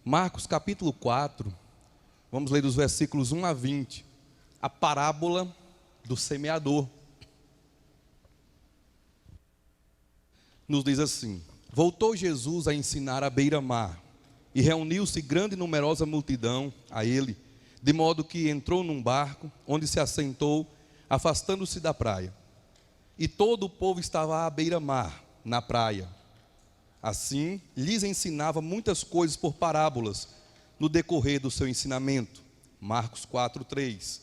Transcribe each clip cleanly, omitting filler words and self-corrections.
Marcos capítulo 4, vamos ler dos versículos 1 a 20, a parábola do semeador. Nos diz assim: voltou Jesus a ensinar à beira-mar, e reuniu-se grande e numerosa multidão a ele, de modo que entrou num barco, onde se assentou, afastando-se da praia. E todo o povo estava à beira-mar, na praia. Assim, lhes ensinava muitas coisas por parábolas, no decorrer do seu ensinamento. Marcos 4:3.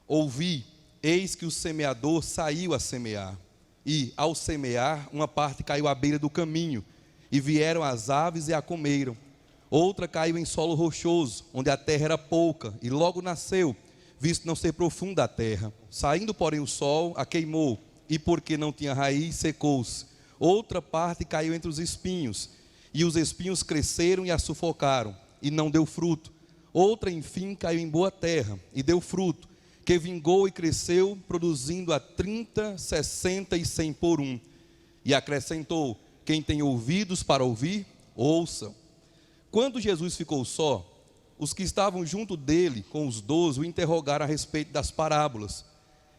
Ouvi, eis que o semeador saiu a semear. E, ao semear, uma parte caiu à beira do caminho, e vieram as aves e a comeram. Outra caiu em solo rochoso, onde a terra era pouca, e logo nasceu, visto não ser profunda a terra. Saindo, porém, o sol, a queimou, e porque não tinha raiz, secou-se. Outra parte caiu entre os espinhos, e os espinhos cresceram e a sufocaram, e não deu fruto. Outra, enfim, caiu em boa terra, e deu fruto, que vingou e cresceu, produzindo a 30, 60 e 100 por um. E acrescentou: quem tem ouvidos para ouvir, ouçam. Quando Jesus ficou só, os que estavam junto dele, com os 12, o interrogaram a respeito das parábolas.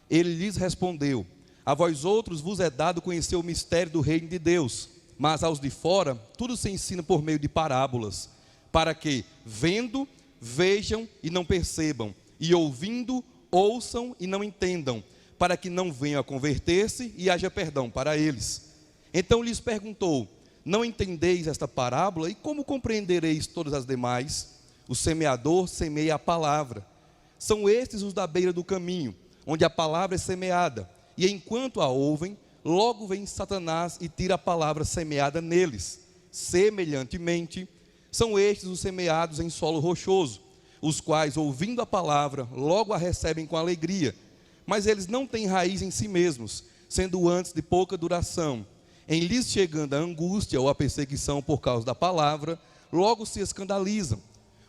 Ele lhes respondeu: a vós outros vos é dado conhecer o mistério do reino de Deus, mas aos de fora tudo se ensina por meio de parábolas, para que, vendo, vejam e não percebam, e ouvindo, ouçam e não entendam, para que não venham a converter-se e haja perdão para eles. Então lhes perguntou: não entendeis esta parábola? E como compreendereis todas as demais? O semeador semeia a palavra. São estes os da beira do caminho, onde a palavra é semeada. E enquanto a ouvem, logo vem Satanás e tira a palavra semeada neles. Semelhantemente, são estes os semeados em solo rochoso, os quais, ouvindo a palavra, logo a recebem com alegria. Mas eles não têm raiz em si mesmos, sendo antes de pouca duração. Em lhes chegando a angústia ou a perseguição por causa da palavra, logo se escandalizam.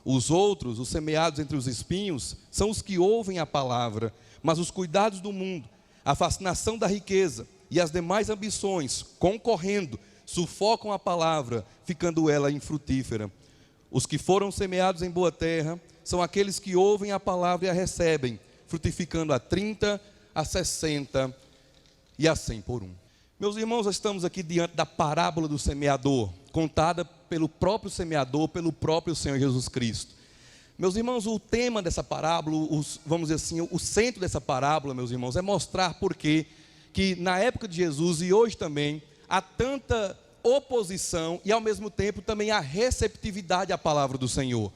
Os outros, os semeados entre os espinhos, são os que ouvem a palavra, mas os cuidados do mundo, a fascinação da riqueza e as demais ambições, concorrendo, sufocam a palavra, ficando ela infrutífera. Os que foram semeados em boa terra são aqueles que ouvem a palavra e a recebem, frutificando a 30, a 60 e a 100 por um. Meus irmãos, nós estamos aqui diante da parábola do semeador, contada pelo próprio semeador, pelo próprio Senhor Jesus Cristo. Meus irmãos, o tema dessa parábola, vamos dizer assim, o centro dessa parábola, meus irmãos, é mostrar por que na época de Jesus e hoje também, há tanta oposição e ao mesmo tempo também há receptividade à palavra do Senhor.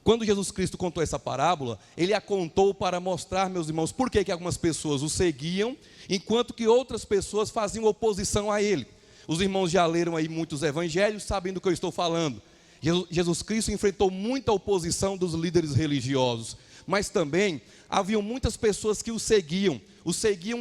Quando Jesus Cristo contou essa parábola, ele a contou para mostrar, meus irmãos, por que algumas pessoas o seguiam, enquanto que outras pessoas faziam oposição a ele. Os irmãos já leram aí muitos evangelhos, sabem do que eu estou falando. Jesus Cristo enfrentou muita oposição dos líderes religiosos, mas também haviam muitas pessoas que o seguiam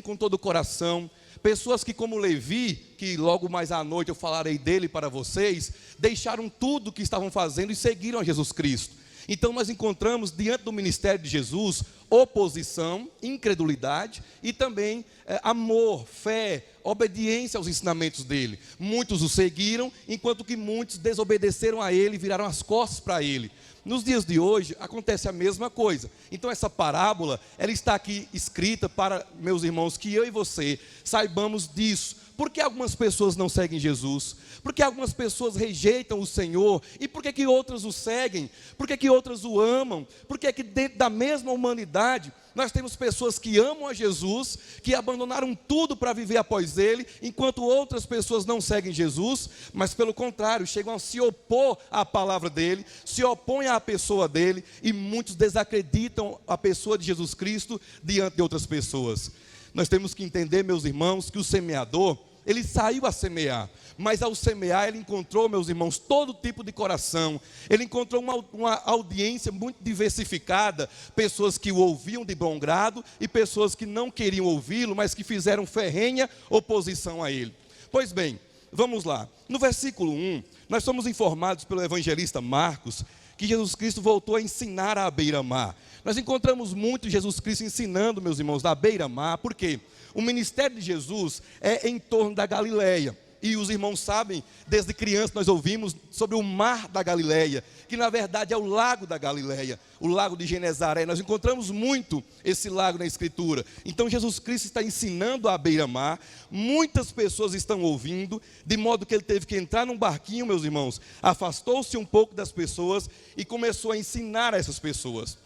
com todo o coração. Pessoas que, como Levi, que logo mais à noite eu falarei dele para vocês, deixaram tudo o que estavam fazendo e seguiram a Jesus Cristo. Então nós encontramos diante do ministério de Jesus oposição, incredulidade e também amor, fé, obediência aos ensinamentos dele. Muitos o seguiram, enquanto que muitos desobedeceram a ele e viraram as costas para ele. Nos dias de hoje acontece a mesma coisa. Então essa parábola, ela está aqui escrita para, meus irmãos, que eu e você saibamos disso. Por que algumas pessoas não seguem Jesus? Por que algumas pessoas rejeitam o Senhor? E por que outras o seguem? Por que outras o amam? Por que dentro da mesma humanidade nós temos pessoas que amam a Jesus, que abandonaram tudo para viver após Ele, enquanto outras pessoas não seguem Jesus, mas pelo contrário, chegam a se opor à palavra dEle, se opõem à pessoa dEle, e muitos desacreditam a pessoa de Jesus Cristo diante de outras pessoas. Nós temos que entender, meus irmãos, que o semeador, ele saiu a semear, mas ao semear ele encontrou, meus irmãos, todo tipo de coração. Ele encontrou uma audiência muito diversificada, pessoas que o ouviam de bom grado e pessoas que não queriam ouvi-lo, mas que fizeram ferrenha oposição a ele. Pois bem, vamos lá. No versículo 1, nós somos informados pelo evangelista Marcos que Jesus Cristo voltou a ensinar à beira-mar. Nós encontramos muito Jesus Cristo ensinando, meus irmãos, da beira-mar. Por quê? O ministério de Jesus é em torno da Galileia. e os irmãos sabem, desde criança nós ouvimos sobre o mar da Galileia, que na verdade é o lago da Galileia, o lago de Genezaré. Nós encontramos muito esse lago na Escritura. Então Jesus Cristo está ensinando à beira-mar, muitas pessoas estão ouvindo, de modo que ele teve que entrar num barquinho, meus irmãos, afastou-se um pouco das pessoas e começou a ensinar a essas pessoas.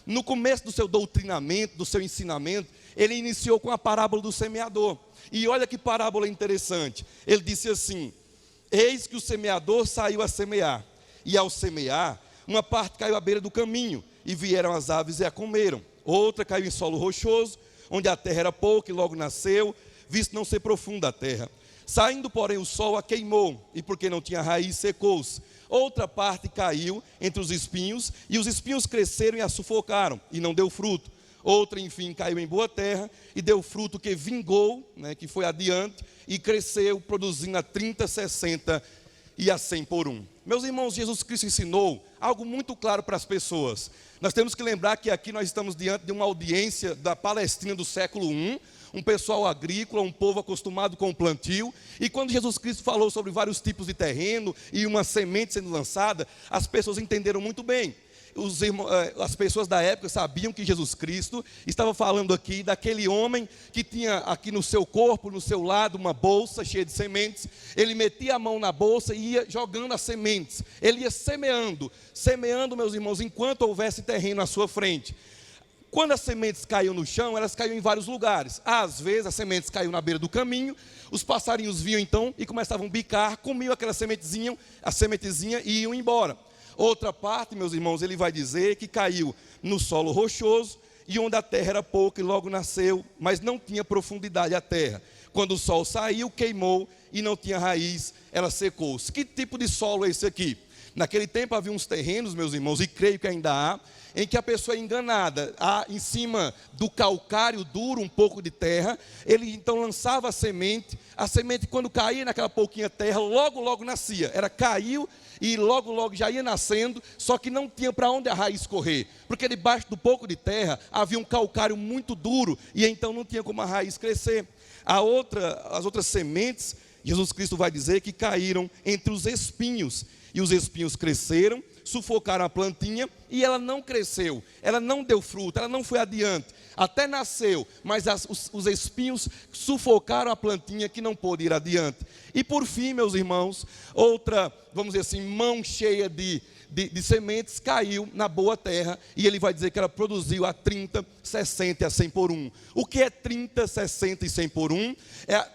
No começo do seu doutrinamento, do seu ensinamento, ele iniciou com a parábola do semeador. E olha que parábola interessante. Ele disse assim: eis que o semeador saiu a semear, e ao semear, uma parte caiu à beira do caminho, e vieram as aves e a comeram. Outra caiu em solo rochoso, onde a terra era pouca e logo nasceu, visto não ser profunda a terra. Saindo, porém, o sol a queimou, e porque não tinha raiz, secou-se. Outra parte caiu entre os espinhos, e os espinhos cresceram e a sufocaram, e não deu fruto. Outra, enfim, caiu em boa terra, e deu fruto que vingou, que foi adiante, e cresceu, produzindo a 30, 60 e a 100 por um. Meus irmãos, Jesus Cristo ensinou algo muito claro para as pessoas. Nós temos que lembrar que aqui nós estamos diante de uma audiência da Palestina do século I, um pessoal agrícola, um povo acostumado com o plantio, e quando Jesus Cristo falou sobre vários tipos de terreno e uma semente sendo lançada, as pessoas entenderam muito bem. As pessoas da época sabiam que Jesus Cristo estava falando aqui daquele homem que tinha aqui no seu corpo, no seu lado, uma bolsa cheia de sementes. Ele metia a mão na bolsa e ia jogando as sementes. Ele ia semeando, meus irmãos, enquanto houvesse terreno à sua frente. Quando as sementes caíam no chão, elas caíam em vários lugares. Às vezes as sementes caíam na beira do caminho, os passarinhos vinham então e começavam a bicar, comiam aquela sementezinha e iam embora. Outra parte, meus irmãos, ele vai dizer que caiu no solo rochoso, e onde a terra era pouca e logo nasceu, mas não tinha profundidade a terra. Quando o sol saiu, queimou e não tinha raiz, ela secou-se. Que tipo de solo é esse aqui? Naquele tempo havia uns terrenos, meus irmãos, e creio que ainda há, em que a pessoa é enganada, há em cima do calcário duro um pouco de terra, ele então lançava a semente quando caía naquela pouquinha terra, logo nascia, caiu e logo já ia nascendo, só que não tinha para onde a raiz correr, porque debaixo do pouco de terra havia um calcário muito duro, e então não tinha como a raiz crescer. As outras sementes, Jesus Cristo vai dizer que caíram entre os espinhos, e os espinhos cresceram, sufocaram a plantinha, e ela não cresceu, ela não deu fruto, ela não foi adiante, até nasceu, mas os espinhos sufocaram a plantinha que não pôde ir adiante. E por fim, meus irmãos, outra, vamos dizer assim, mão cheia de sementes caiu na boa terra, e ele vai dizer que ela produziu a 30, 60 e a 100 por um. O que é 30, 60 e 100 por um?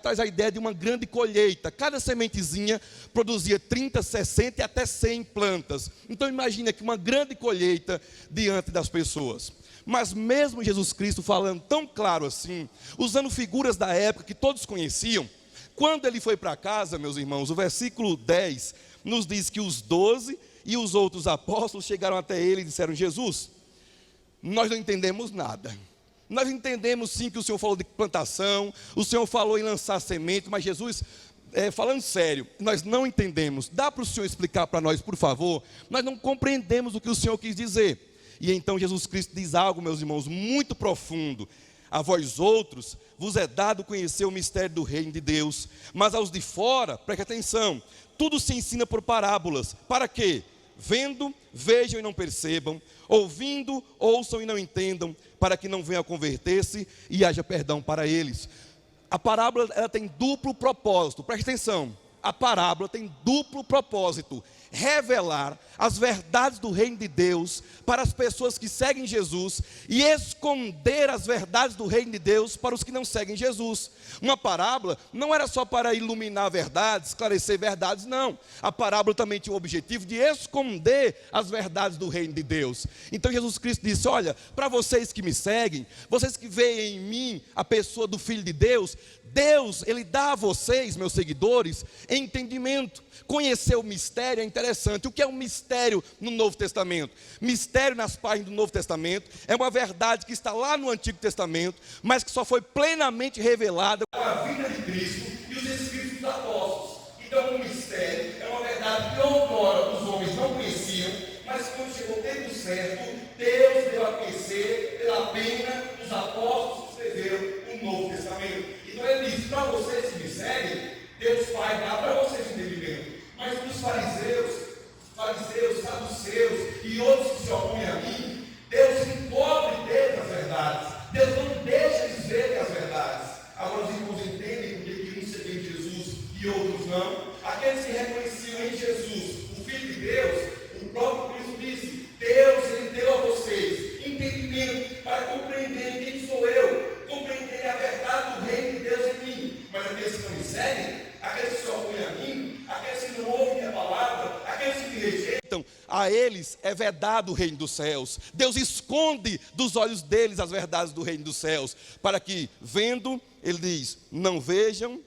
Traz a ideia de uma grande colheita. Cada sementezinha produzia 30, 60 e até 100 plantas. Então imagina que uma grande colheita diante das pessoas. Mas mesmo Jesus Cristo falando tão claro assim, usando figuras da época que todos conheciam, quando ele foi para casa, meus irmãos, o versículo 10 nos diz que os 12 e os outros apóstolos chegaram até ele e disseram: Jesus, nós não entendemos nada. Nós entendemos sim que o Senhor falou de plantação, o Senhor falou em lançar semente, mas Jesus, falando sério, nós não entendemos. Dá para o Senhor explicar para nós, por favor? Nós não compreendemos o que o Senhor quis dizer. E então Jesus Cristo diz algo, meus irmãos, muito profundo: a vós outros vos é dado conhecer o mistério do reino de Deus, mas aos de fora, preste atenção, tudo se ensina por parábolas. Para quê? Vendo, vejam e não percebam, ouvindo, ouçam e não entendam, para que não venham a converter-se e haja perdão para eles. A parábola, ela tem duplo propósito, preste atenção, a parábola tem duplo propósito: revelar as verdades do reino de Deus para as pessoas que seguem Jesus, e esconder as verdades do reino de Deus para os que não seguem Jesus. Uma parábola não era só para iluminar verdades, esclarecer verdades, não. A parábola também tinha o objetivo de esconder as verdades do reino de Deus. Então Jesus Cristo disse: olha, para vocês que me seguem, vocês que veem em mim a pessoa do Filho de Deus, Deus, Ele dá a vocês, meus seguidores, entendimento. Conhecer o mistério é interessante. O que é um mistério no Novo Testamento? Mistério nas páginas do Novo Testamento é uma verdade que está lá no Antigo Testamento, mas que só foi plenamente revelada com a vida de Cristo e os Escritos dos Apóstolos. Então o mistério é uma verdade que outrora os homens não conheciam, mas quando chegou o tempo certo, Deus deu a conhecer pela pena dos apóstolos que escreveram o Novo Testamento. Então ele diz: para vocês que me seguem, Deus faz lá para vocês entenderem. Mas os fariseus, saduceus e outros que se opõem a mim, Deus encobre deles as verdades. Deus não deixa eles verem as verdades. Agora os irmãos entendem porque uns seguem Jesus e outros não. Aqueles que reconheciam em Jesus o Filho de Deus, o próprio Cristo disse: Deus, Ele deu a vocês entendimento para compreenderem quem sou eu, compreenderem a verdade do reino de Deus em mim. Mas aqueles que não me seguem, aqueles que se opõem a mim, aqueles que não ouvem minha palavra, aqueles que me rejeitam, a eles é vedado o reino dos céus. Deus esconde dos olhos deles as verdades do reino dos céus, para que, vendo, ele diz, não vejam,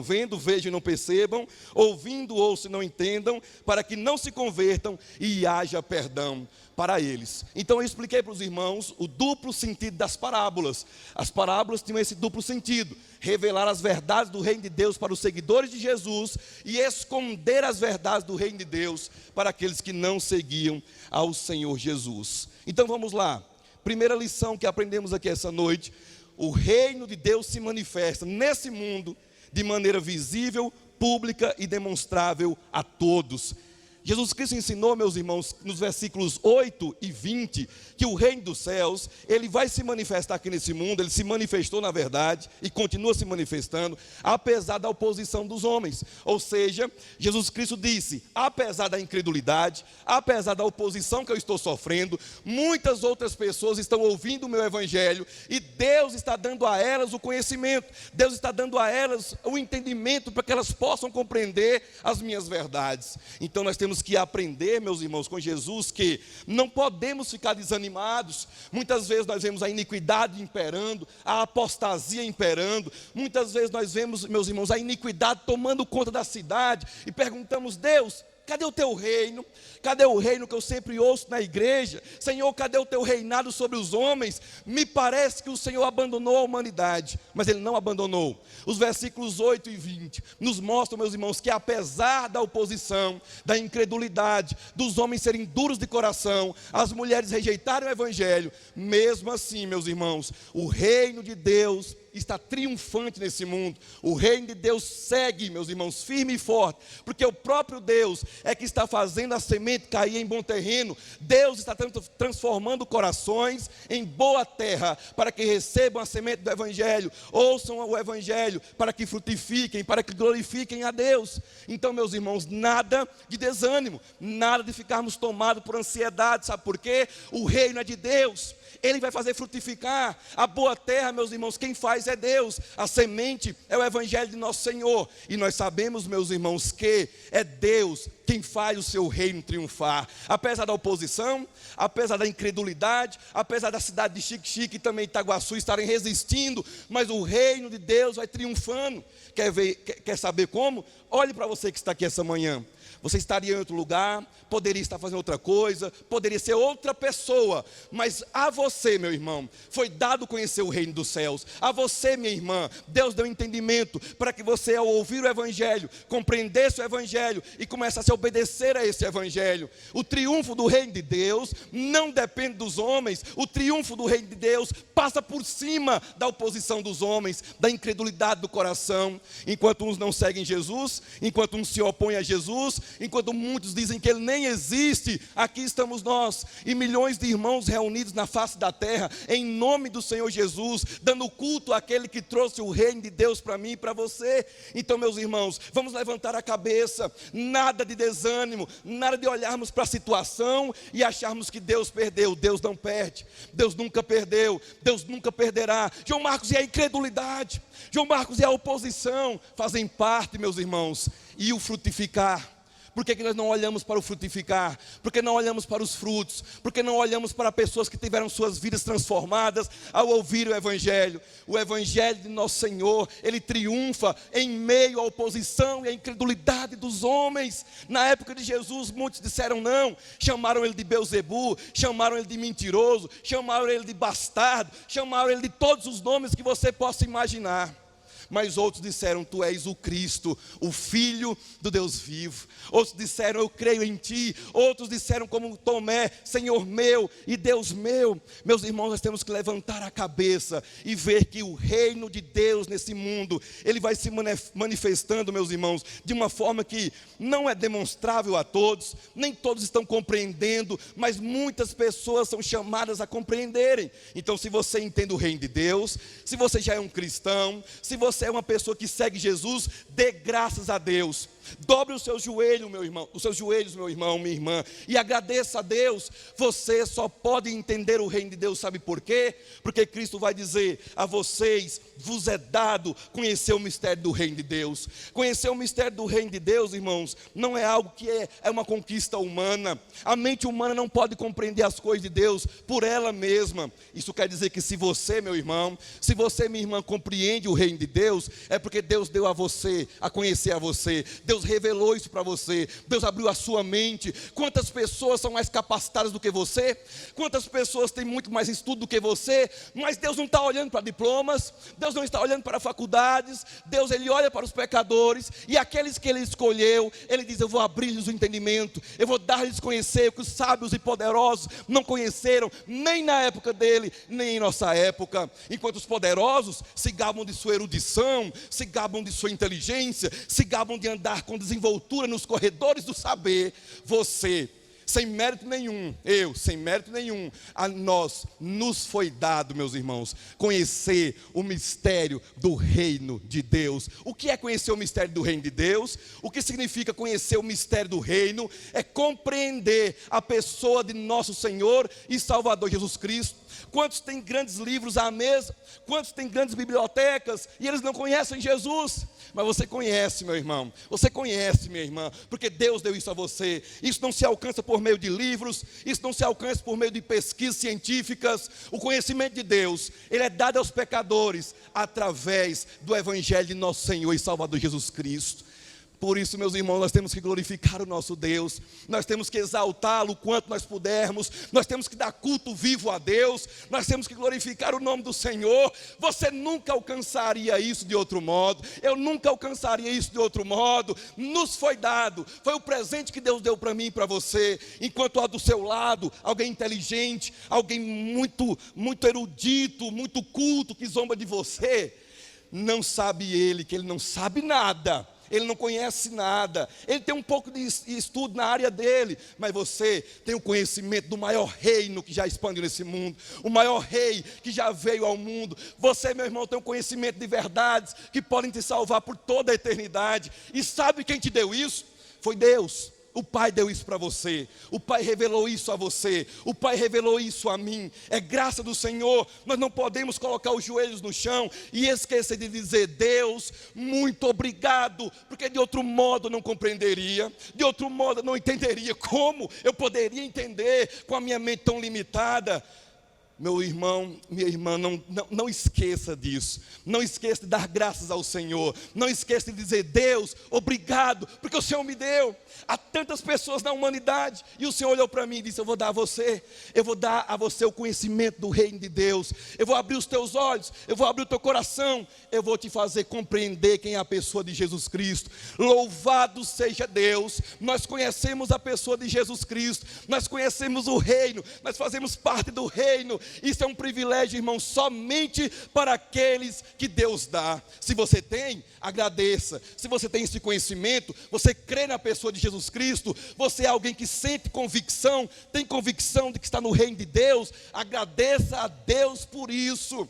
vendo, vejam e não percebam, ouvindo, ouçam e não entendam, para que não se convertam e haja perdão para eles. Então eu expliquei para os irmãos o duplo sentido das parábolas. As parábolas tinham esse duplo sentido: revelar as verdades do reino de Deus para os seguidores de Jesus e esconder as verdades do reino de Deus para aqueles que não seguiam ao Senhor Jesus. Então vamos lá, primeira lição que aprendemos aqui essa noite: o reino de Deus se manifesta nesse mundo de maneira visível, pública e demonstrável a todos. Jesus Cristo ensinou, meus irmãos, nos versículos 8 e 20, que o reino dos céus, ele vai se manifestar aqui nesse mundo. Ele se manifestou na verdade e continua se manifestando, apesar da oposição dos homens. Ou seja, Jesus Cristo disse: apesar da incredulidade, apesar da oposição que eu estou sofrendo, muitas outras pessoas estão ouvindo o meu evangelho, e Deus está dando a elas o conhecimento, Deus está dando a elas o entendimento, para que elas possam compreender as minhas verdades. Então nós temos que aprender, meus irmãos, com Jesus, que não podemos ficar desanimados. Muitas vezes nós vemos a iniquidade imperando, a apostasia imperando. Muitas vezes nós vemos, meus irmãos, a iniquidade tomando conta da cidade e perguntamos: Deus, cadê o teu reino? Cadê o reino que eu sempre ouço na igreja? Senhor, cadê o teu reinado sobre os homens? Me parece que o Senhor abandonou a humanidade, mas Ele não abandonou. Os versículos 8 e 20 nos mostram, meus irmãos, que apesar da oposição, da incredulidade, dos homens serem duros de coração, as mulheres rejeitarem o evangelho, mesmo assim, meus irmãos, o reino de Deus está triunfante nesse mundo. O reino de Deus segue, meus irmãos, firme e forte, porque o próprio Deus é que está fazendo a semente cair em bom terreno. Deus está transformando corações em boa terra, para que recebam a semente do evangelho, ouçam o evangelho, para que frutifiquem, para que glorifiquem a Deus. Então, meus irmãos, nada de desânimo, nada de ficarmos tomados por ansiedade. Sabe por quê? O reino é de Deus. Ele vai fazer frutificar a boa terra, meus irmãos. Quem faz é Deus. A semente é o evangelho de nosso Senhor. E nós sabemos, meus irmãos, que é Deus quem faz o seu reino triunfar. Apesar da oposição, apesar da incredulidade, apesar da cidade de Xique-Xique e também Itaguaçu estarem resistindo, mas o reino de Deus vai triunfando. Quer saber como? Olhe para você que está aqui essa manhã. Você estaria em outro lugar, poderia estar fazendo outra coisa, poderia ser outra pessoa, mas a você, meu irmão, foi dado conhecer o reino dos céus. A você, minha irmã, Deus deu entendimento para que você, ao ouvir o evangelho, compreendesse o evangelho e começasse a obedecer a esse evangelho. O triunfo do reino de Deus não depende dos homens. O triunfo do reino de Deus passa por cima da oposição dos homens, da incredulidade do coração. Enquanto uns não seguem Jesus, enquanto uns se opõem a Jesus, enquanto muitos dizem que Ele nem existe, aqui estamos nós e milhões de irmãos reunidos na face da terra, em nome do Senhor Jesus, dando culto àquele que trouxe o reino de Deus para mim e para você. Então, meus irmãos, vamos levantar a cabeça, nada de desânimo, nada de olharmos para a situação e acharmos que Deus perdeu. Deus não perde, Deus nunca perdeu, Deus nunca perderá. João Marcos, e a incredulidade, João Marcos, e a oposição fazem parte, meus irmãos, e o frutificar. Por que nós não olhamos para o frutificar? Por que não olhamos para os frutos? Por que não olhamos para pessoas que tiveram suas vidas transformadas ao ouvir o evangelho? O evangelho de nosso Senhor, ele triunfa em meio à oposição e à incredulidade dos homens. Na época de Jesus, muitos disseram não, chamaram ele de Beelzebu, chamaram ele de mentiroso, chamaram ele de bastardo, chamaram ele de todos os nomes que você possa imaginar. Mas outros disseram: tu és o Cristo, o Filho do Deus vivo. Outros disseram: eu creio em ti. Outros disseram como Tomé: Senhor meu e Deus meu. Meus irmãos, nós temos que levantar a cabeça e ver que o reino de Deus nesse mundo, ele vai se manifestando, meus irmãos, de uma forma que não é demonstrável a todos, nem todos estão compreendendo, mas muitas pessoas são chamadas a compreenderem. Então, se você entende o reino de Deus, se você já é um cristão, se você é uma pessoa que segue Jesus, dê graças a Deus. Dobre os seus joelhos, meu irmão, meu irmão, minha irmã, e agradeça a Deus. Você só pode entender o reino de Deus, sabe por quê? Porque Cristo vai dizer: a vocês vos é dado conhecer o mistério do reino de Deus. Conhecer o mistério do reino de Deus, irmãos, não é algo que é uma conquista humana. A mente humana não pode compreender as coisas de Deus por ela mesma. Isso quer dizer que se você, meu irmão, se você, minha irmã, compreende o reino de Deus, é porque Deus deu a você, a conhecer a você. Deus revelou isso para você. Deus abriu a sua mente. Quantas pessoas são mais capacitadas do que você? Quantas pessoas têm muito mais estudo do que você? Mas Deus não está olhando para diplomas. Deus não está olhando para faculdades. Deus, Ele olha para os pecadores. E aqueles que Ele escolheu, Ele diz: eu vou abrir-lhes o entendimento. Eu vou dar-lhes conhecer o que os sábios e poderosos não conheceram, nem na época dele, nem em nossa época. Enquanto os poderosos se gabam de sua erudição, se gabam de sua inteligência, se gabam de andar com desenvoltura nos corredores do saber, você, sem mérito nenhum, eu, sem mérito nenhum, a nós nos foi dado, meus irmãos, conhecer o mistério do reino de Deus. O que é conhecer o mistério do reino de Deus? O que significa conhecer o mistério do reino? É compreender a pessoa de nosso Senhor e Salvador Jesus Cristo. Quantos têm grandes livros à mesa? Quantos têm grandes bibliotecas e eles não conhecem Jesus? Mas você conhece, meu irmão, você conhece, minha irmã, porque Deus deu isso a você. Isso não se alcança por meio de livros, isso não se alcança por meio de pesquisas científicas. O conhecimento de Deus, ele é dado aos pecadores através do evangelho de nosso Senhor e Salvador Jesus Cristo. Por isso, meus irmãos, nós temos que glorificar o nosso Deus, nós temos que exaltá-lo o quanto nós pudermos, nós temos que dar culto vivo a Deus, nós temos que glorificar o nome do Senhor. Você nunca alcançaria isso de outro modo, eu nunca alcançaria isso de outro modo. Nos foi dado, foi o presente que Deus deu para mim e para você. Enquanto há do seu lado alguém inteligente, alguém muito erudito, muito culto, que zomba de você, não sabe ele que ele não sabe nada. Ele não conhece nada, ele tem um pouco de estudo na área dele, mas você tem o conhecimento do maior reino que já expandiu nesse mundo, o maior rei que já veio ao mundo. Você, meu irmão, tem o conhecimento de verdades que podem te salvar por toda a eternidade. E sabe quem te deu isso? Foi Deus. O Pai deu isso para você, o Pai revelou isso a você, o Pai revelou isso a mim. É graça do Senhor. Nós não podemos colocar os joelhos no chão e esquecer de dizer: Deus, muito obrigado, porque de outro modo não compreenderia, de outro modo não entenderia. Como eu poderia entender com a minha mente tão limitada? Meu irmão, minha irmã, não esqueça disso. Não esqueça de dar graças ao Senhor. Não esqueça de dizer: Deus, obrigado, porque o Senhor me deu. Há tantas pessoas na humanidade, e o Senhor olhou para mim e disse: eu vou dar a você o conhecimento do reino de Deus. Eu vou abrir os teus olhos, eu vou abrir o teu coração, eu vou te fazer compreender quem é a pessoa de Jesus Cristo. Louvado seja Deus. Nós conhecemos a pessoa de Jesus Cristo, nós conhecemos o reino, nós fazemos parte do reino. Isso é um privilégio, irmão, somente para aqueles que Deus dá. Se você tem, agradeça. Se você tem esse conhecimento, você crê na pessoa de Jesus Cristo, você é alguém que sente convicção, tem convicção de que está no reino de Deus, agradeça a Deus por isso.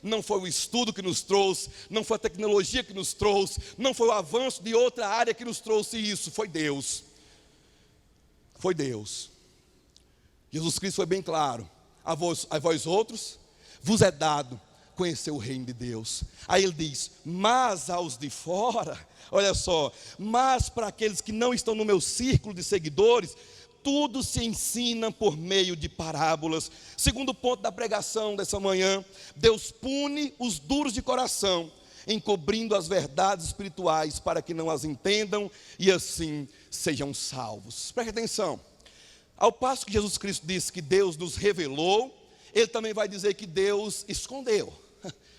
Não foi o estudo que nos trouxe, não foi a tecnologia que nos trouxe, não foi o avanço de outra área que nos trouxe isso, foi Deus. Foi Deus. Jesus Cristo foi bem claro: a vós outros vos é dado conhecer o reino de Deus. Aí ele diz: mas aos de fora, olha só, mas para aqueles que não estão no meu círculo de seguidores, tudo se ensina por meio de parábolas. Segundo ponto da pregação dessa manhã: Deus pune os duros de coração, encobrindo as verdades espirituais para que não as entendam e assim sejam salvos. Preste atenção. Ao passo que Jesus Cristo disse que Deus nos revelou, Ele também vai dizer que Deus escondeu.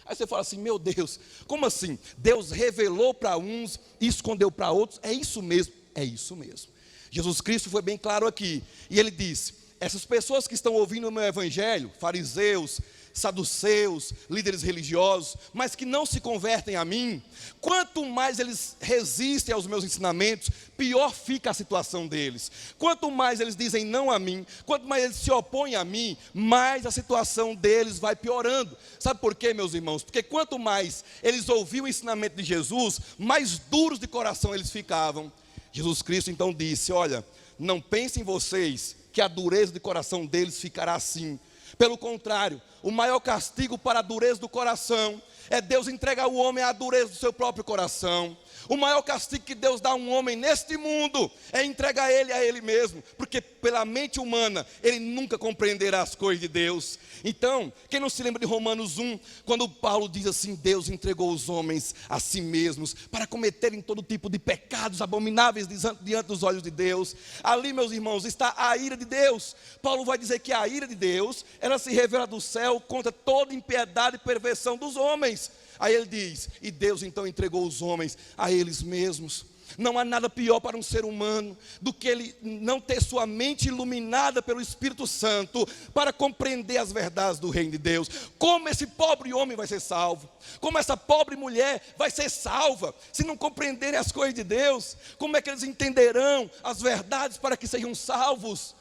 Aí você fala assim, meu Deus, como assim? Deus revelou para uns e escondeu para outros? É isso mesmo, é isso mesmo. Jesus Cristo foi bem claro aqui, e Ele disse, essas pessoas que estão ouvindo o meu evangelho, fariseus, saduceus, líderes religiosos, mas que não se convertem a mim, quanto mais eles resistem aos meus ensinamentos, pior fica a situação deles. Quanto mais eles dizem não a mim, quanto mais eles se opõem a mim, mais a situação deles vai piorando. Sabe por quê, meus irmãos? Porque quanto mais eles ouviam o ensinamento de Jesus, mais duros de coração eles ficavam. Jesus Cristo então disse, olha, não pensem vocês que a dureza de coração deles ficará assim. Pelo contrário, o maior castigo para a dureza do coração é Deus entregar o homem à dureza do seu próprio coração. O maior castigo que Deus dá a um homem neste mundo é entregar ele a ele mesmo, porque pela mente humana ele nunca compreenderá as coisas de Deus. Então, quem não se lembra de Romanos 1, quando Paulo diz assim, Deus entregou os homens a si mesmos para cometerem todo tipo de pecados abomináveis diante dos olhos de Deus. Ali, meus irmãos, está a ira de Deus. Paulo vai dizer que a ira de Deus, ela se revela do céu contra toda impiedade e perversão dos homens. Aí ele diz, e Deus então entregou os homens a eles mesmos. Não há nada pior para um ser humano do que ele não ter sua mente iluminada pelo Espírito Santo para compreender as verdades do reino de Deus. Como esse pobre homem vai ser salvo? Como essa pobre mulher vai ser salva se não compreenderem as coisas de Deus? Como é que eles entenderão as verdades para que sejam salvos?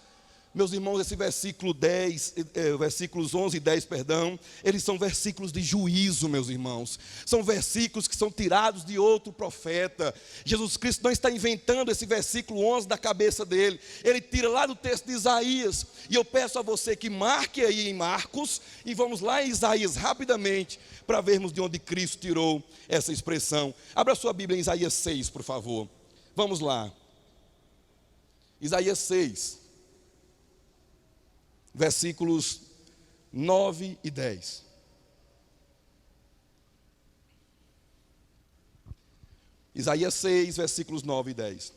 Meus irmãos, esse versículo 10, versículos 11 e 10, perdão, eles são versículos de juízo, meus irmãos. São versículos que são tirados de outro profeta. Jesus Cristo não está inventando esse versículo 11 da cabeça dele. Ele tira lá do texto de Isaías. E eu peço a você que marque aí em Marcos, e vamos lá em Isaías rapidamente, para vermos de onde Cristo tirou essa expressão. Abra sua Bíblia em Isaías 6, por favor. Vamos lá. Isaías 6. Versículos 9 e 10. Isaías 6, versículos 9 e 10.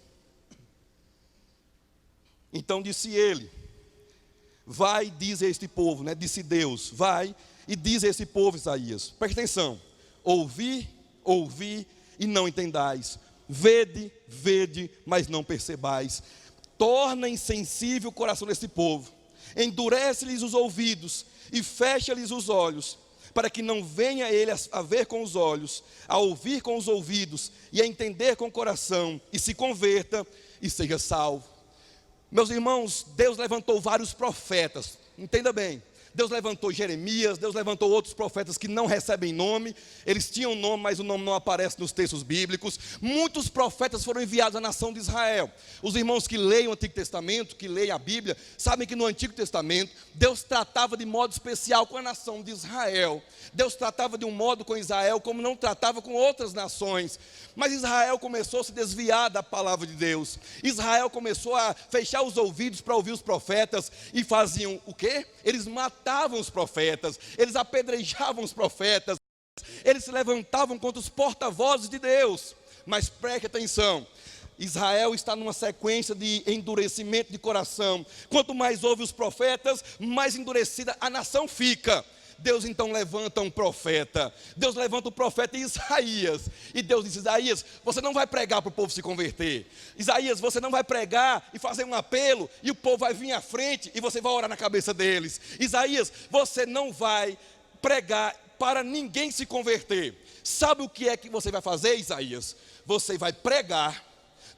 Então disse ele, vai, diz a este povo, disse Deus, vai e diz a este povo, Isaías, preste atenção, ouvi, ouvi e não entendais, vede, vede, mas não percebais, torna insensível o coração desse povo, endurece-lhes os ouvidos e fecha-lhes os olhos, para que não venha ele a ver com os olhos, a ouvir com os ouvidos e a entender com o coração, e se converta e seja salvo. Meus irmãos, Deus levantou vários profetas, entenda bem. Deus levantou Jeremias, Deus levantou outros profetas que não recebem nome. Eles tinham nome, mas o nome não aparece nos textos bíblicos. Muitos profetas foram enviados à nação de Israel. Os irmãos que leem o Antigo Testamento, que leem a Bíblia, sabem que no Antigo Testamento Deus tratava de modo especial com a nação de Israel. Deus tratava de um modo com Israel como não tratava com outras nações. Mas Israel começou a se desviar da palavra de Deus. Israel começou a fechar os ouvidos para ouvir os profetas e faziam o quê? Eles matavam os profetas, eles apedrejavam os profetas, eles se levantavam contra os porta-vozes de Deus. Mas preste atenção, Israel está numa sequência de endurecimento de coração. Quanto mais ouve os profetas, mais endurecida a nação fica. Deus então levanta um profeta. Deus levanta o profeta Isaías. E Deus diz, Isaías, você não vai pregar para o povo se converter. Isaías, você não vai pregar e fazer um apelo e o povo vai vir à frente e você vai orar na cabeça deles. Isaías, você não vai pregar para ninguém se converter. Sabe o que é que você vai fazer, Isaías? Você vai pregar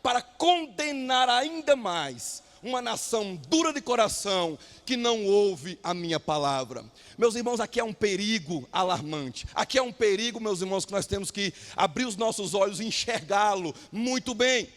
para condenar ainda mais uma nação dura de coração que não ouve a minha palavra. Meus irmãos, aqui é um perigo alarmante. Aqui é um perigo, meus irmãos, que nós temos que abrir os nossos olhos e enxergá-lo muito bem.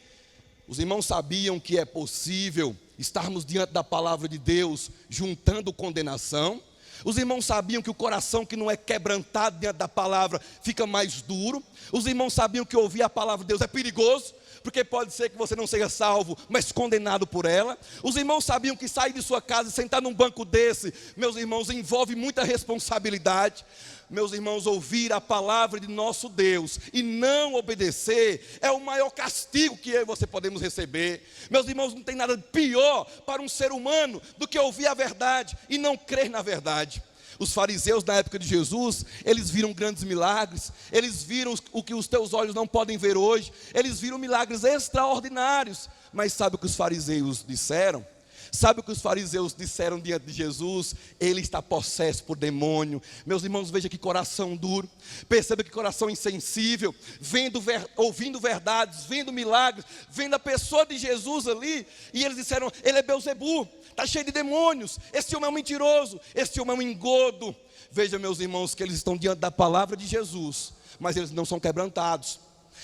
Os irmãos sabiam que é possível estarmos diante da palavra de Deus juntando condenação? Os irmãos sabiam que o coração que não é quebrantado diante da palavra fica mais duro? Os irmãos sabiam que ouvir a palavra de Deus é perigoso? Porque pode ser que você não seja salvo, mas condenado por ela. Os irmãos sabiam que sair de sua casa e sentar num banco desse, meus irmãos, envolve muita responsabilidade. Meus irmãos, ouvir a palavra de nosso Deus e não obedecer é o maior castigo que eu e você podemos receber. Meus irmãos, não tem nada pior para um ser humano do que ouvir a verdade e não crer na verdade. Os fariseus na época de Jesus, eles viram grandes milagres, eles viram o que os teus olhos não podem ver hoje, eles viram milagres extraordinários. Mas sabe o que os fariseus disseram? Sabe o que os fariseus disseram diante de Jesus? Ele está possesso por demônio. Meus irmãos, veja que coração duro. Perceba que coração insensível. Ouvindo verdades, vendo milagres, vendo a pessoa de Jesus ali. E eles disseram, ele é Beelzebu, está cheio de demônios. Esse homem é um mentiroso, esse homem é um engodo. Veja, meus irmãos, que eles estão diante da palavra de Jesus, mas eles não são quebrantados,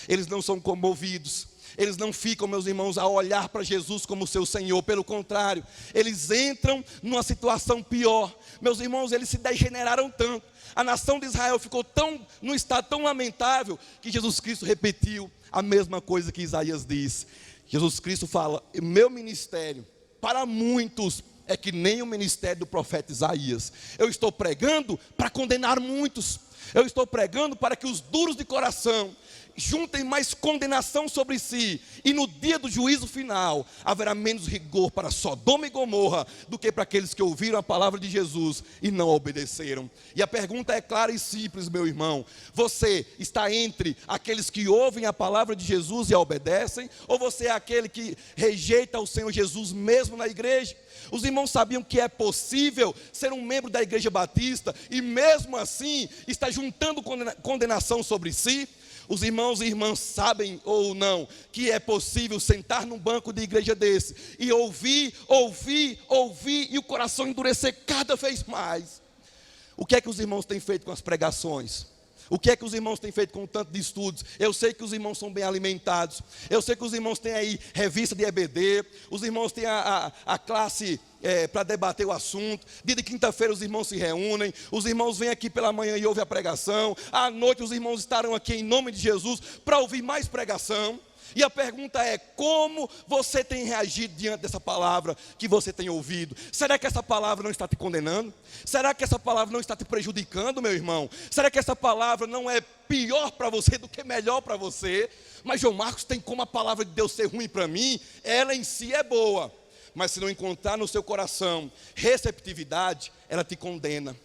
eles não são comovidos. Eles não ficam, meus irmãos, a olhar para Jesus como seu Senhor. Pelo contrário, eles entram numa situação pior. Meus irmãos, eles se degeneraram tanto. A nação de Israel ficou num estado tão lamentável, que Jesus Cristo repetiu a mesma coisa que Isaías disse. Jesus Cristo fala, meu ministério, para muitos, é que nem o ministério do profeta Isaías. Eu estou pregando para condenar muitos. Eu estou pregando para que os duros de coração juntem mais condenação sobre si, e no dia do juízo final, haverá menos rigor para Sodoma e Gomorra, do que para aqueles que ouviram a palavra de Jesus e não obedeceram. E a pergunta é clara e simples, meu irmão: você está entre aqueles que ouvem a palavra de Jesus e a obedecem, ou você é aquele que rejeita o Senhor Jesus mesmo na igreja? Os irmãos sabiam que é possível ser um membro da igreja batista, e mesmo assim, está juntando condenação sobre si? Os irmãos e irmãs sabem ou não que é possível sentar num banco de igreja desse e ouvir, e o coração endurecer cada vez mais? O que é que os irmãos têm feito com as pregações? O que é que os irmãos têm feito com tanto de estudos? Eu sei que os irmãos são bem alimentados. Eu sei que os irmãos têm aí revista de EBD. Os irmãos têm a classe para debater o assunto. Dia de quinta-feira os irmãos se reúnem. Os irmãos vêm aqui pela manhã e ouvem a pregação. À noite os irmãos estarão aqui em nome de Jesus para ouvir mais pregação. E a pergunta é: como você tem reagido diante dessa palavra que você tem ouvido? Será que essa palavra não está te condenando? Será que essa palavra não está te prejudicando, meu irmão? Será que essa palavra não é pior para você do que melhor para você? Mas João Marcos, tem como a palavra de Deus ser ruim para mim? Ela em si é boa, mas se não encontrar no seu coração receptividade, ela te condena.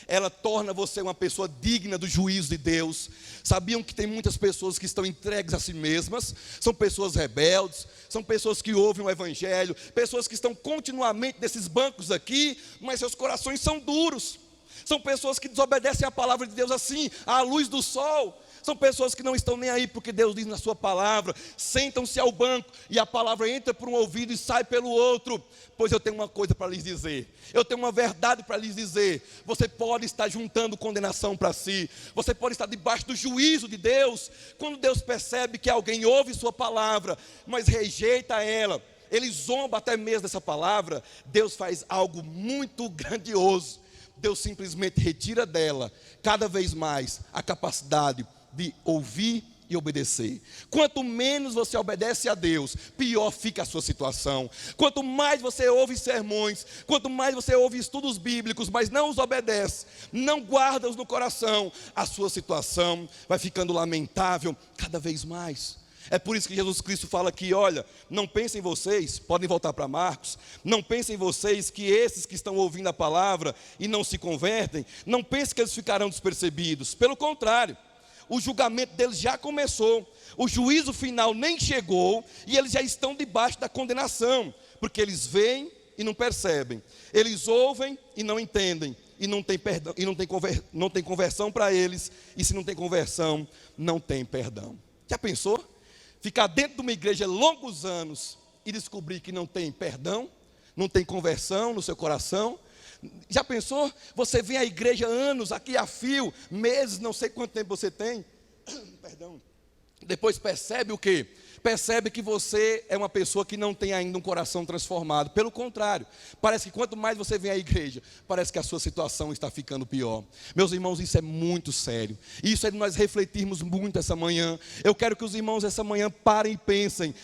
Ela torna você uma pessoa digna do juízo de Deus. Sabiam que tem muitas pessoas que estão entregues a si mesmas? São pessoas rebeldes, são pessoas que ouvem o evangelho, pessoas que estão continuamente nesses bancos aqui, mas seus corações são duros. São pessoas que desobedecem a palavra de Deus assim, à luz do sol. São pessoas que não estão nem aí porque Deus diz na sua palavra. Sentam-se ao banco e a palavra entra por um ouvido e sai pelo outro. Pois eu tenho uma coisa para lhes dizer, eu tenho uma verdade para lhes dizer: você pode estar juntando condenação para si, você pode estar debaixo do juízo de Deus. Quando Deus percebe que alguém ouve sua palavra, mas rejeita ela, ele zomba até mesmo dessa palavra, Deus faz algo muito grandioso. Deus simplesmente retira dela cada vez mais a capacidade de ouvir e obedecer. Quanto menos você obedece a Deus, pior fica a sua situação. Quanto mais você ouve sermões, quanto mais você ouve estudos bíblicos, mas não os obedece, não guarda-os no coração, a sua situação vai ficando lamentável cada vez mais. É por isso que Jesus Cristo fala aqui: olha, não pensem vocês, podem voltar para Marcos, não pensem vocês que esses que estão ouvindo a palavra e não se convertem, não pensem que eles ficarão despercebidos. Pelo contrário, o julgamento deles já começou, o juízo final nem chegou, e eles já estão debaixo da condenação, porque eles veem e não percebem, eles ouvem e não entendem, e não tem perdão, e não tem conversão para eles, e se não tem conversão, não tem perdão. Já pensou? Ficar dentro de uma igreja longos anos e descobrir que não tem perdão, não tem conversão no seu coração? Já pensou? Você vem à igreja anos, aqui a fio, meses, não sei quanto tempo você tem. Perdão. Depois percebe o quê? Percebe que você é uma pessoa que não tem ainda um coração transformado. Pelo contrário, parece que quanto mais você vem à igreja, parece que a sua situação está ficando pior. Meus irmãos, isso é muito sério. Isso é de nós refletirmos muito essa manhã. Eu quero que os irmãos essa manhã parem e pensem: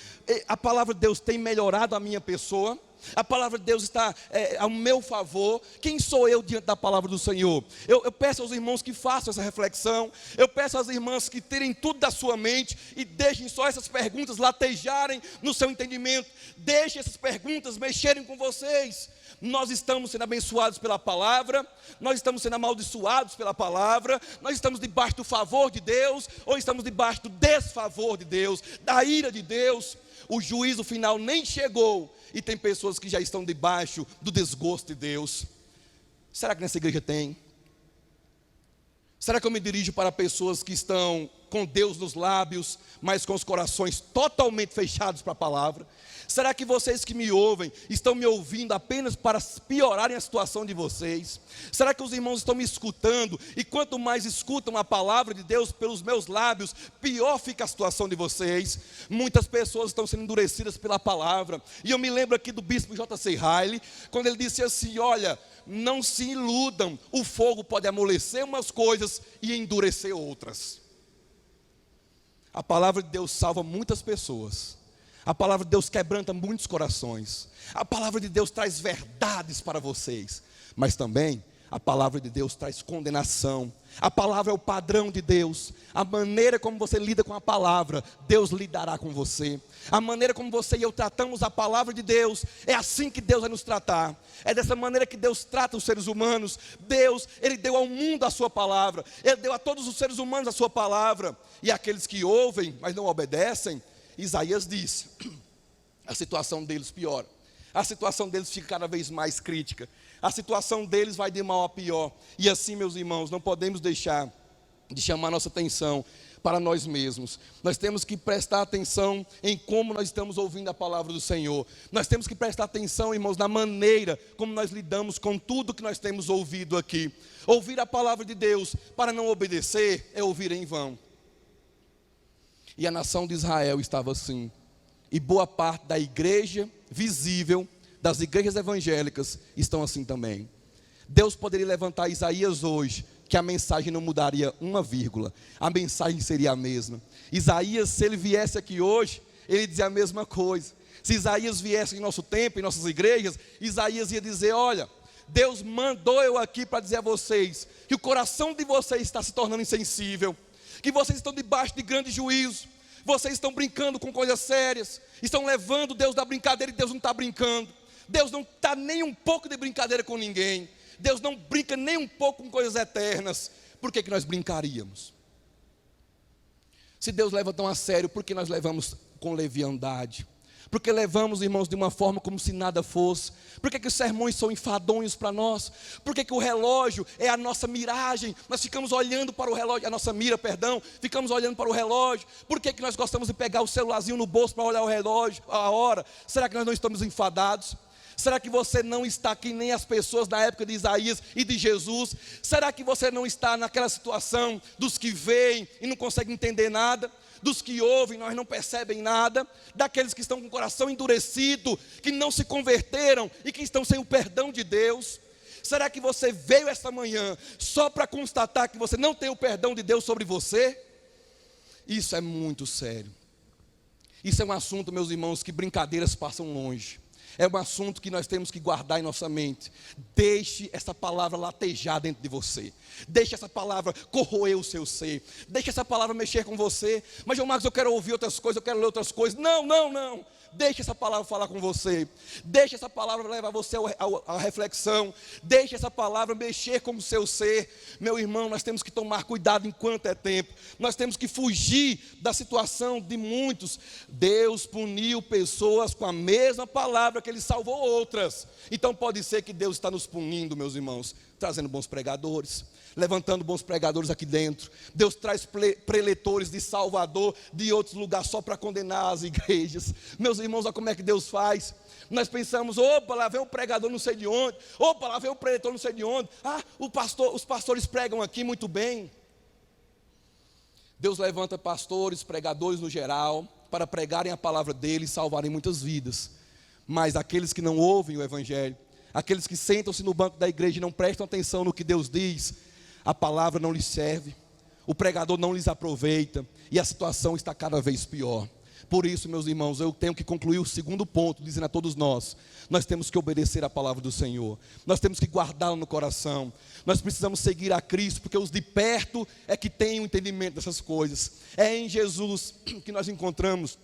a palavra de Deus tem melhorado a minha pessoa? A palavra de Deus está ao meu favor. Quem sou eu diante da palavra do Senhor? Eu peço aos irmãos que façam essa reflexão. Eu peço às irmãs que tirem tudo da sua mente e deixem só essas perguntas latejarem no seu entendimento. Deixem essas perguntas mexerem com vocês. Nós estamos sendo abençoados pela palavra, nós estamos sendo amaldiçoados pela palavra, nós estamos debaixo do favor de Deus, ou estamos debaixo do desfavor de Deus, da ira de Deus. O juízo final nem chegou, e tem pessoas que já estão debaixo do desgosto de Deus. Será que nessa igreja tem? Será que eu me dirijo para pessoas que estão com Deus nos lábios, mas com os corações totalmente fechados para a palavra? Será que vocês que me ouvem estão me ouvindo apenas para piorarem a situação de vocês? Será que os irmãos estão me escutando e quanto mais escutam a palavra de Deus pelos meus lábios, pior fica a situação de vocês? Muitas pessoas estão sendo endurecidas pela palavra. E eu me lembro aqui do bispo J.C. Riley, quando ele disse assim: olha, não se iludam, o fogo pode amolecer umas coisas e endurecer outras. A palavra de Deus salva muitas pessoas. A palavra de Deus quebranta muitos corações. A palavra de Deus traz verdades para vocês. Mas também a palavra de Deus traz condenação. A palavra é o padrão de Deus. A maneira como você lida com a palavra, Deus lidará com você. A maneira como você e eu tratamos a palavra de Deus, é assim que Deus vai nos tratar. É dessa maneira que Deus trata os seres humanos. Deus, Ele deu ao mundo a sua palavra. Ele deu a todos os seres humanos a sua palavra. E aqueles que ouvem, mas não obedecem, Isaías disse, a situação deles piora. A situação deles fica cada vez mais crítica. A situação deles vai de mal a pior. E assim, meus irmãos, não podemos deixar de chamar nossa atenção para nós mesmos. Nós temos que prestar atenção em como nós estamos ouvindo a palavra do Senhor. Nós temos que prestar atenção, irmãos, na maneira como nós lidamos com tudo que nós temos ouvido aqui. Ouvir a palavra de Deus para não obedecer é ouvir em vão. E a nação de Israel estava assim. E boa parte da igreja visível, das igrejas evangélicas, estão assim também. Deus poderia levantar Isaías hoje, que a mensagem não mudaria uma vírgula. A mensagem seria a mesma. Isaías, se ele viesse aqui hoje, ele dizia a mesma coisa. Se Isaías viesse em nosso tempo, em nossas igrejas, Isaías ia dizer: olha, Deus mandou eu aqui para dizer a vocês que o coração de vocês está se tornando insensível, que vocês estão debaixo de grande juízo, vocês estão brincando com coisas sérias, estão levando Deus da brincadeira e Deus não está brincando. Deus não está nem um pouco de brincadeira com ninguém. Deus não brinca nem um pouco com coisas eternas. Por que nós brincaríamos? Se Deus leva tão a sério, por que nós levamos com leviandade? Porque levamos, irmãos, de uma forma como se nada fosse. Por que os sermões são enfadonhos para nós? Por que o relógio é a nossa miragem? Nós ficamos olhando para o relógio, a nossa mira, perdão, ficamos olhando para o relógio. Por que nós gostamos de pegar o celularzinho no bolso para olhar o relógio, a hora? Será que nós não estamos enfadados? Será que você não está que nem as pessoas na época de Isaías e de Jesus? Será que você não está naquela situação dos que veem e não conseguem entender nada? Dos que ouvem, nós não percebem nada? Daqueles que estão com o coração endurecido, que não se converteram e que estão sem o perdão de Deus? Será que você veio esta manhã só para constatar que você não tem o perdão de Deus sobre você? Isso é muito sério. Isso é um assunto, meus irmãos, que brincadeiras passam longe. É um assunto que nós temos que guardar em nossa mente. Deixe essa palavra latejar dentro de você. Deixe essa palavra corroer o seu ser. Deixe essa palavra mexer com você. Mas, João Marcos, eu quero ouvir outras coisas, eu quero ler outras coisas. Não, não, não. Deixe essa palavra falar com você. Deixe essa palavra levar você à reflexão. Deixe essa palavra mexer com o seu ser. Meu irmão, nós temos que tomar cuidado enquanto é tempo. Nós temos que fugir da situação de muitos. Deus puniu pessoas com a mesma palavra que Ele salvou outras. Então pode ser que Deus está nos punindo, meus irmãos, trazendo bons pregadores, levantando bons pregadores aqui dentro. Deus traz preletores de Salvador, de outros lugares, só para condenar as igrejas. Meus irmãos, olha como é que Deus faz. Nós pensamos: opa, lá vem o pregador não sei de onde, opa, lá vem o preletor não sei de onde. Ah, os pastores pregam aqui muito bem. Deus levanta pastores, pregadores no geral, para pregarem a palavra dele e salvarem muitas vidas. Mas aqueles que não ouvem o evangelho, aqueles que sentam-se no banco da igreja e não prestam atenção no que Deus diz, a palavra não lhes serve, o pregador não lhes aproveita, e a situação está cada vez pior. Por isso, meus irmãos, eu tenho que concluir o segundo ponto, dizendo a todos nós temos que obedecer a palavra do Senhor, nós temos que guardá-la no coração, nós precisamos seguir a Cristo, porque os de perto é que têm o entendimento dessas coisas. É em Jesus que nós encontramos,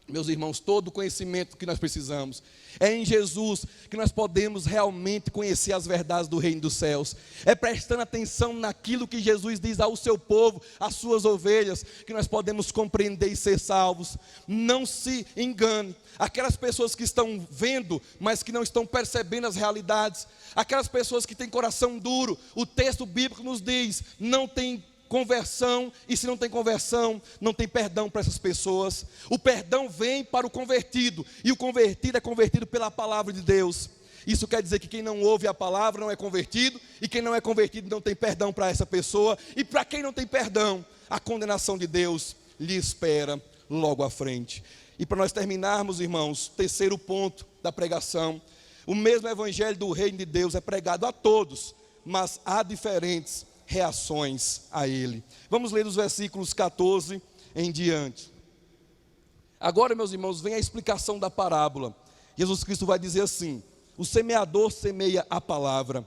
meus irmãos, todo o conhecimento que nós precisamos. É em Jesus que nós podemos realmente conhecer as verdades do reino dos céus. É prestando atenção naquilo que Jesus diz ao seu povo, às suas ovelhas, que nós podemos compreender e ser salvos. Não se engane, aquelas pessoas que estão vendo, mas que não estão percebendo as realidades, aquelas pessoas que têm coração duro, o texto bíblico nos diz, não tem conversão, e se não tem conversão, não tem perdão para essas pessoas. O perdão vem para o convertido, e o convertido é convertido pela palavra de Deus. Isso quer dizer que quem não ouve a palavra não é convertido, e quem não é convertido não tem perdão para essa pessoa, e para quem não tem perdão, a condenação de Deus lhe espera logo à frente. E para nós terminarmos, irmãos, terceiro ponto da pregação, o mesmo evangelho do reino de Deus é pregado a todos, mas há diferentes reações a ele. Vamos ler os versículos 14 em diante. Agora, meus irmãos, vem a explicação da parábola. Jesus Cristo vai dizer assim: o semeador semeia a palavra.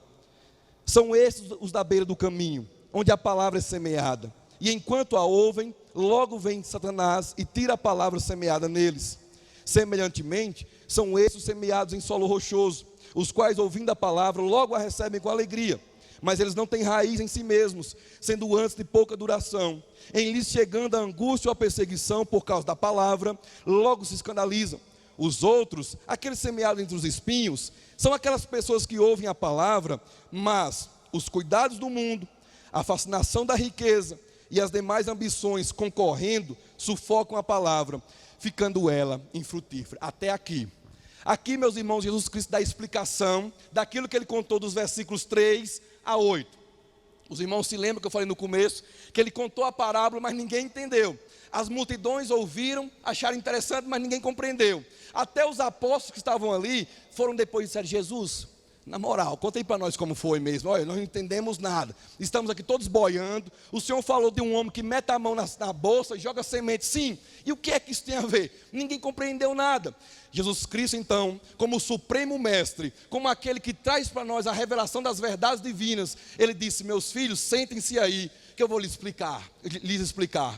São esses os da beira do caminho, onde a palavra é semeada. E enquanto a ouvem, logo vem Satanás e tira a palavra semeada neles. Semelhantemente, são esses os semeados em solo rochoso, os quais, ouvindo a palavra, logo a recebem com alegria. Mas eles não têm raiz em si mesmos, sendo antes de pouca duração. Em lhes chegando a angústia ou a perseguição por causa da palavra, logo se escandalizam. Os outros, aqueles semeados entre os espinhos, são aquelas pessoas que ouvem a palavra, mas os cuidados do mundo, a fascinação da riqueza e as demais ambições concorrendo, sufocam a palavra, ficando ela infrutífera. Até aqui. Aqui, meus irmãos, Jesus Cristo dá a explicação daquilo que ele contou dos versículos 3 a 8. Os irmãos se lembram que eu falei no começo, que ele contou a parábola, mas ninguém entendeu. As multidões ouviram, acharam interessante, mas ninguém compreendeu. Até os apóstolos que estavam ali, foram depois e disseram: Jesus, na moral, conta aí para nós como foi mesmo. Olha, nós não entendemos nada, estamos aqui todos boiando. O Senhor falou de um homem que mete a mão na bolsa e joga semente. Sim, e o que é que isso tem a ver? Ninguém compreendeu nada. Jesus Cristo, então, como o supremo mestre, como aquele que traz para nós a revelação das verdades divinas, ele disse: meus filhos, sentem-se aí, que eu vou lhes explicar.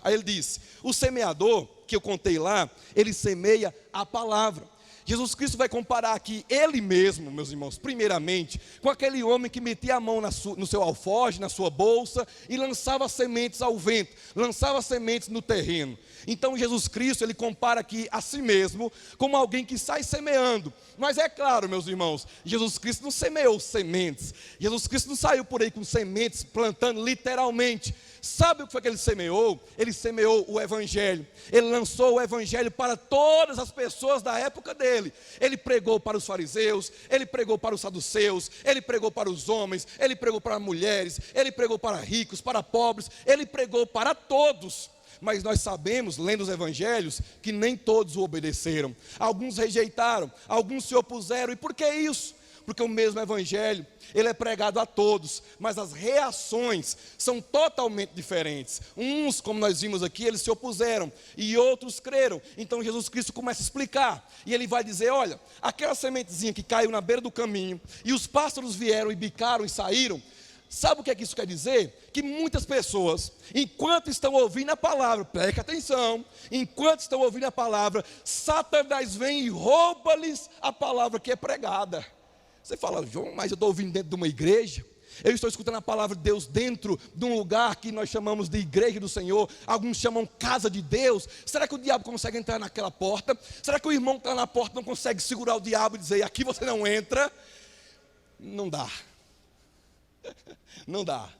Aí ele disse: o semeador, que eu contei lá, ele semeia a palavra. Jesus Cristo vai comparar aqui ele mesmo, meus irmãos, primeiramente, com aquele homem que metia a mão no seu alforje, na sua bolsa, e lançava sementes ao vento, lançava sementes no terreno. Então Jesus Cristo, ele compara aqui a si mesmo como alguém que sai semeando. Mas é claro, meus irmãos, Jesus Cristo não semeou sementes. Jesus Cristo não saiu por aí com sementes, plantando literalmente. Sabe o que foi que ele semeou? Ele semeou o evangelho. Ele lançou o evangelho para todas as pessoas da época dele. Ele pregou para os fariseus, ele pregou para os saduceus, ele pregou para os homens, ele pregou para mulheres, ele pregou para ricos, para pobres, ele pregou para todos. Mas nós sabemos, lendo os evangelhos, que nem todos o obedeceram. Alguns rejeitaram, alguns se opuseram. E por que isso? Porque o mesmo evangelho, ele é pregado a todos, mas as reações são totalmente diferentes. Uns, como nós vimos aqui, eles se opuseram, e outros creram. Então Jesus Cristo começa a explicar, e ele vai dizer: olha, aquela sementezinha que caiu na beira do caminho, e os pássaros vieram e bicaram e saíram. Sabe o que é que isso quer dizer? Que muitas pessoas, enquanto estão ouvindo a palavra, preste atenção, enquanto estão ouvindo a palavra, Satanás vem e rouba-lhes a palavra que é pregada. Você fala: João, mas eu estou ouvindo dentro de uma igreja, eu estou escutando a palavra de Deus dentro de um lugar que nós chamamos de igreja do Senhor, alguns chamam casa de Deus. Será que o diabo consegue entrar naquela porta? Será que o irmão que está na porta não consegue segurar o diabo e dizer: aqui você não entra? Não dá. Não dá.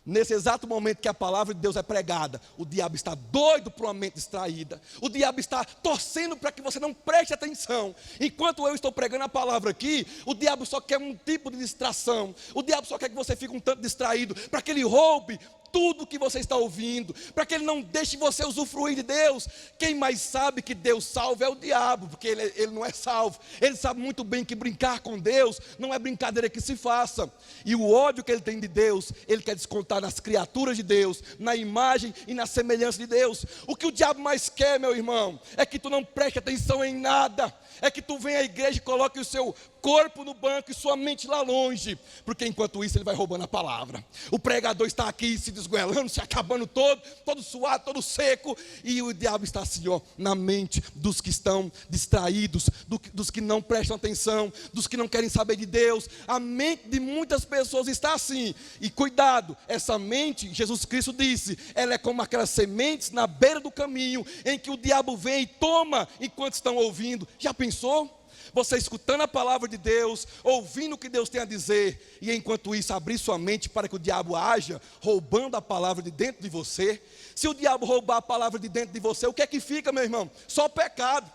Nesse exato momento que a palavra de Deus é pregada, o diabo está doido por uma mente distraída. O diabo está torcendo para que você não preste atenção. Enquanto eu estou pregando a palavra aqui, o diabo só quer um tipo de distração. O diabo só quer que você fique um tanto distraído, para que ele roube tudo que você está ouvindo, para que ele não deixe você usufruir de Deus. Quem mais sabe que Deus salva é o diabo, porque ele não é salvo. Ele sabe muito bem que brincar com Deus não é brincadeira que se faça. E o ódio que ele tem de Deus, ele quer descontar nas criaturas de Deus, na imagem e na semelhança de Deus. O que o diabo mais quer, meu irmão, é que tu não preste atenção em nada, é que tu venha à igreja e coloque o seu corpo no banco e sua mente lá longe, porque enquanto isso ele vai roubando a palavra. O pregador está aqui se desgoelando, se acabando todo suado, todo seco, e o diabo está assim, ó, na mente dos que estão distraídos, dos que não prestam atenção, dos que não querem saber de Deus. A mente de muitas pessoas está assim, e cuidado, essa mente, Jesus Cristo disse, ela é como aquelas sementes na beira do caminho, em que o diabo vem e toma enquanto estão ouvindo. Já pensou? Você escutando a palavra de Deus, ouvindo o que Deus tem a dizer, e enquanto isso abrir sua mente para que o diabo haja, roubando a palavra de dentro de você. Se o diabo roubar a palavra de dentro de você, o que é que fica, meu irmão? Só pecado,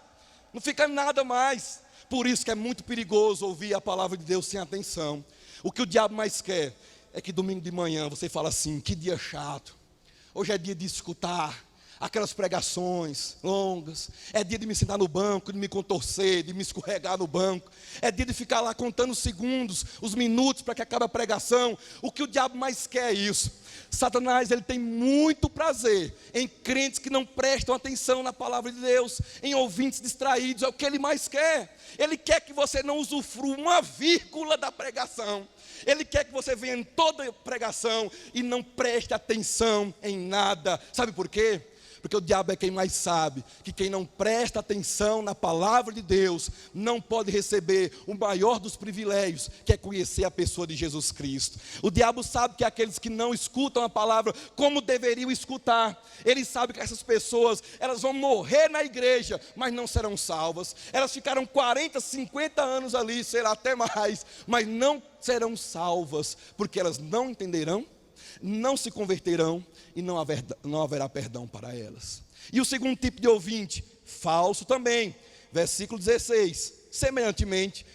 não fica nada mais. Por isso que é muito perigoso ouvir a palavra de Deus sem atenção. O que o diabo mais quer é que domingo de manhã você fala assim, que dia chato, hoje é dia de escutar aquelas pregações longas, é dia de me sentar no banco, de me contorcer, de me escorregar no banco, é dia de ficar lá contando os segundos, os minutos para que acabe a pregação. O que o diabo mais quer é isso. Satanás, ele tem muito prazer em crentes que não prestam atenção na palavra de Deus, em ouvintes distraídos, é o que ele mais quer. Ele quer que você não usufrua uma vírgula da pregação. Ele quer que você venha em toda a pregação e não preste atenção em nada. Sabe por quê? Porque o diabo é quem mais sabe que quem não presta atenção na palavra de Deus não pode receber o maior dos privilégios, que é conhecer a pessoa de Jesus Cristo. O diabo sabe que aqueles que não escutam a palavra como deveriam escutar, ele sabe que essas pessoas, elas vão morrer na igreja, mas não serão salvas. Elas ficaram 40, 50 anos ali, sei lá, até mais, mas não serão salvas, porque elas não entenderão, não se converterão e não haverá perdão para elas. E o segundo tipo de ouvinte, falso também, versículo 16, semelhantemente,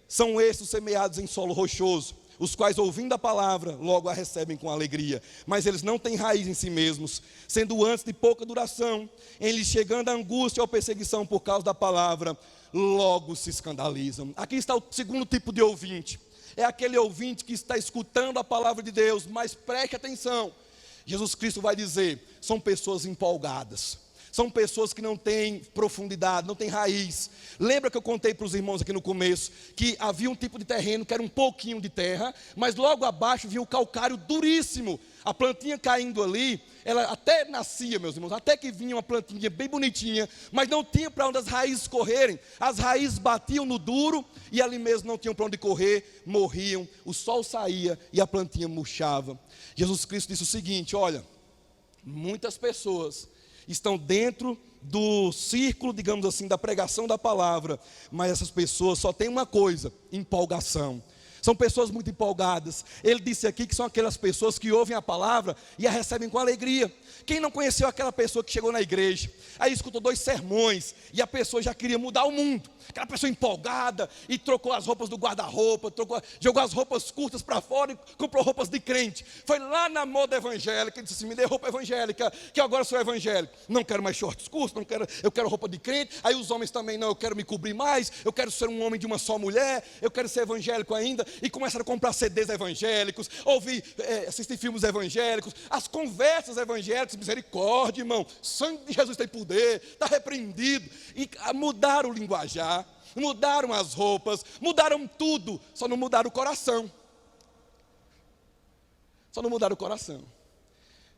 são estes semeados em solo rochoso, os quais ouvindo a palavra, logo a recebem com alegria, mas eles não têm raiz em si mesmos, sendo antes de pouca duração, em lhes chegando a angústia ou perseguição por causa da palavra, logo se escandalizam. Aqui está o segundo tipo de ouvinte, é aquele ouvinte que está escutando a palavra de Deus, mas preste atenção, Jesus Cristo vai dizer, são pessoas empolgadas, são pessoas que não têm profundidade, não têm raiz. Lembra que eu contei para os irmãos aqui no começo, que havia um tipo de terreno que era um pouquinho de terra, mas logo abaixo vinha o calcário duríssimo, a plantinha caindo ali, ela até nascia, meus irmãos, até que vinha uma plantinha bem bonitinha, mas não tinha para onde as raízes correrem, as raízes batiam no duro, e ali mesmo não tinham para onde correr, morriam, o sol saía e a plantinha murchava. Jesus Cristo disse o seguinte, olha, muitas pessoas estão dentro do círculo, digamos assim, da pregação da palavra, mas essas pessoas só têm uma coisa, empolgação. São pessoas muito empolgadas. Ele disse aqui que são aquelas pessoas que ouvem a palavra e a recebem com alegria. Quem não conheceu aquela pessoa que chegou na igreja, aí escutou 2 sermões e a pessoa já queria mudar o mundo? Aquela pessoa empolgada e trocou as roupas do guarda-roupa, jogou as roupas curtas para fora e comprou roupas de crente. Foi lá na moda evangélica e disse assim, me dê roupa evangélica, que eu agora sou evangélico. Não quero mais shorts curtos, eu quero roupa de crente. Aí os homens também não, eu quero me cobrir mais, eu quero ser um homem de uma só mulher, eu quero ser evangélico ainda. E começaram a comprar CDs evangélicos, assistir filmes evangélicos, as conversas evangélicas, misericórdia, irmão, sangue de Jesus tem poder, está repreendido. E mudaram o linguajar, mudaram as roupas, mudaram tudo, só não mudaram o coração. Só não mudaram o coração.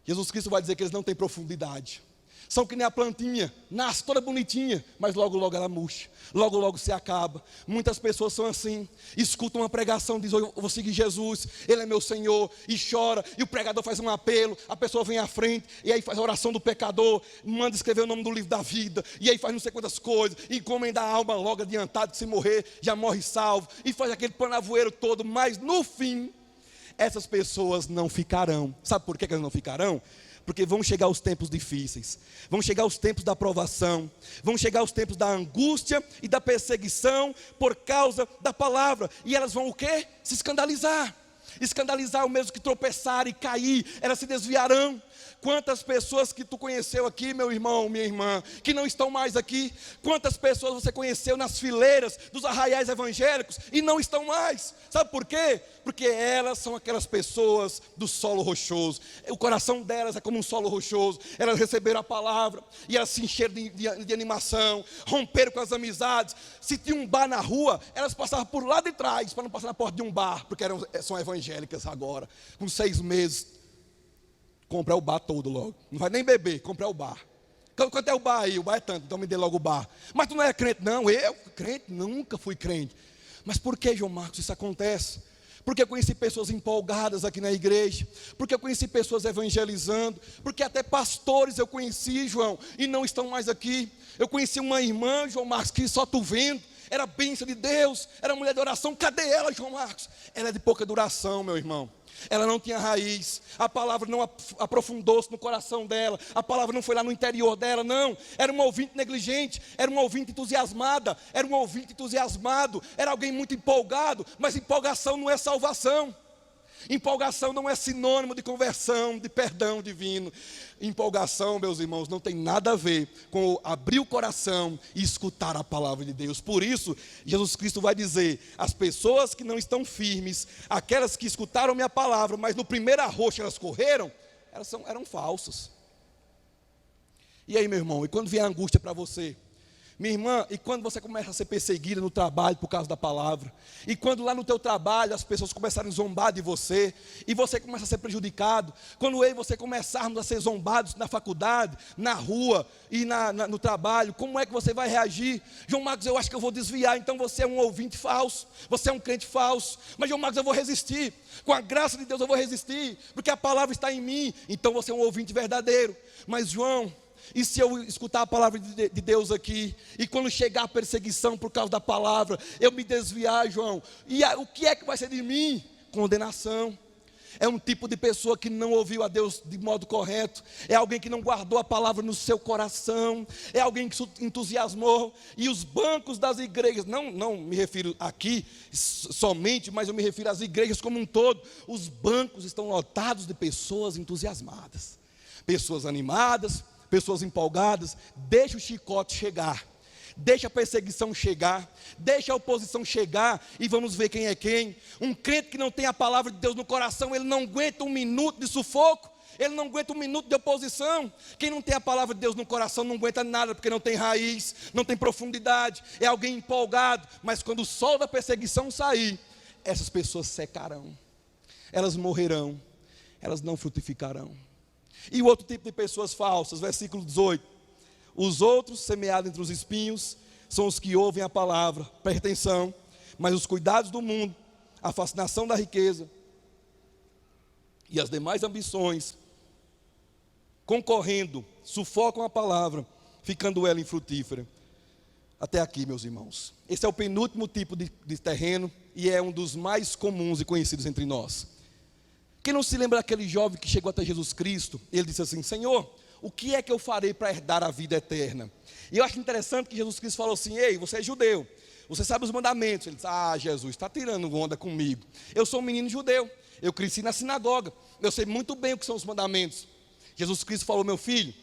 Jesus Cristo vai dizer que eles não têm profundidade. São que nem a plantinha, nasce toda bonitinha, mas logo logo ela murcha, logo logo se acaba. Muitas pessoas são assim, escutam uma pregação, dizem, eu vou seguir Jesus, Ele é meu Senhor, e chora, e o pregador faz um apelo, a pessoa vem à frente, e aí faz a oração do pecador, manda escrever o nome do livro da vida, e aí faz não sei quantas coisas, e encomenda a alma logo adiantado, que se morrer, já morre salvo, e faz aquele panavoeiro todo, mas no fim, essas pessoas não ficarão. Sabe por que elas não ficarão? Porque vão chegar os tempos difíceis, vão chegar os tempos da provação, vão chegar os tempos da angústia e da perseguição por causa da palavra, e elas vão o quê? Se escandalizar. Escandalizar o mesmo que tropeçar e cair, elas se desviarão. Quantas pessoas que tu conheceu aqui, meu irmão, minha irmã, que não estão mais aqui? Quantas pessoas você conheceu nas fileiras dos arraiais evangélicos e não estão mais? Sabe por quê? Porque elas são aquelas pessoas do solo rochoso. O coração delas é como um solo rochoso. Elas receberam a palavra e elas se encheram de animação, romperam com as amizades. Se tinha um bar na rua, elas passavam por lá de trás para não passar na porta de um bar, porque são evangélicas agora, com 6 meses. Comprar o bar todo logo. Não vai nem beber, comprar o bar. Quanto é o bar aí? O bar é tanto, então me dê logo o bar. Mas tu não é crente? Não, eu, crente, nunca fui crente. Mas por que, João Marcos, isso acontece? Porque eu conheci pessoas empolgadas aqui na igreja. Porque eu conheci pessoas evangelizando. Porque até pastores eu conheci, João, e não estão mais aqui. Eu conheci uma irmã, João Marcos, que só tu vendo. Era bênção de Deus, era mulher de oração. Cadê ela, João Marcos? Ela é de pouca duração, meu irmão. Ela não tinha raiz, a palavra não aprofundou-se no coração dela, a palavra não foi lá no interior dela, não. Era uma ouvinte negligente, era uma ouvinte entusiasmada, era um ouvinte entusiasmado, era alguém muito empolgado, mas empolgação não é salvação. Empolgação não é sinônimo de conversão, de perdão divino. Empolgação, meus irmãos, não tem nada a ver com abrir o coração e escutar a palavra de Deus. Por isso, Jesus Cristo vai dizer: as pessoas que não estão firmes, aquelas que escutaram minha palavra, mas no primeiro arroxo elas correram, eram falsas. E aí, meu irmão, e quando vier a angústia para você? Minha irmã, e quando você começa a ser perseguida no trabalho por causa da palavra, e quando lá no teu trabalho as pessoas começarem a zombar de você, e você começa a ser prejudicado, quando eu e você começarmos a ser zombados na faculdade, na rua e no trabalho, como é que você vai reagir? João Marcos, eu acho que eu vou desviar. Então você é um ouvinte falso, você é um crente falso. Mas João Marcos, eu vou resistir, com a graça de Deus eu vou resistir, porque a palavra está em mim. Então você é um ouvinte verdadeiro. Mas João, e se eu escutar a palavra de Deus aqui, e quando chegar a perseguição por causa da palavra, eu me desviar, João, e o que é que vai ser de mim? Condenação. É um tipo de pessoa que não ouviu a Deus de modo correto, é alguém que não guardou a palavra no seu coração, é alguém que se entusiasmou. E os bancos das igrejas, não me refiro aqui somente, mas eu me refiro às igrejas como um todo. Os bancos estão lotados de pessoas entusiasmadas, pessoas animadas, pessoas empolgadas. Deixa o chicote chegar, deixa a perseguição chegar, deixa a oposição chegar, e vamos ver quem é quem. Um crente que não tem a palavra de Deus no coração, ele não aguenta um minuto de sufoco, ele não aguenta um minuto de oposição. Quem não tem a palavra de Deus no coração não aguenta nada, porque não tem raiz, não tem profundidade, é alguém empolgado. Mas quando o sol da perseguição sair, essas pessoas secarão, elas morrerão, elas não frutificarão. E o outro tipo de pessoas falsas, versículo 18: os outros, semeados entre os espinhos, são os que ouvem a palavra, presta atenção, mas os cuidados do mundo, a fascinação da riqueza e as demais ambições, concorrendo, sufocam a palavra, ficando ela infrutífera. Até aqui, meus irmãos, esse é o penúltimo tipo de terreno, e é um dos mais comuns e conhecidos entre nós. Quem não se lembra daquele jovem que chegou até Jesus Cristo? Ele disse assim: Senhor, o que é que eu farei para herdar a vida eterna? E eu acho interessante que Jesus Cristo falou assim: ei, você é judeu, você sabe os mandamentos. Ele disse: ah, Jesus, está tirando onda comigo. Eu sou um menino judeu, eu cresci na sinagoga, eu sei muito bem o que são os mandamentos. Jesus Cristo falou: meu filho,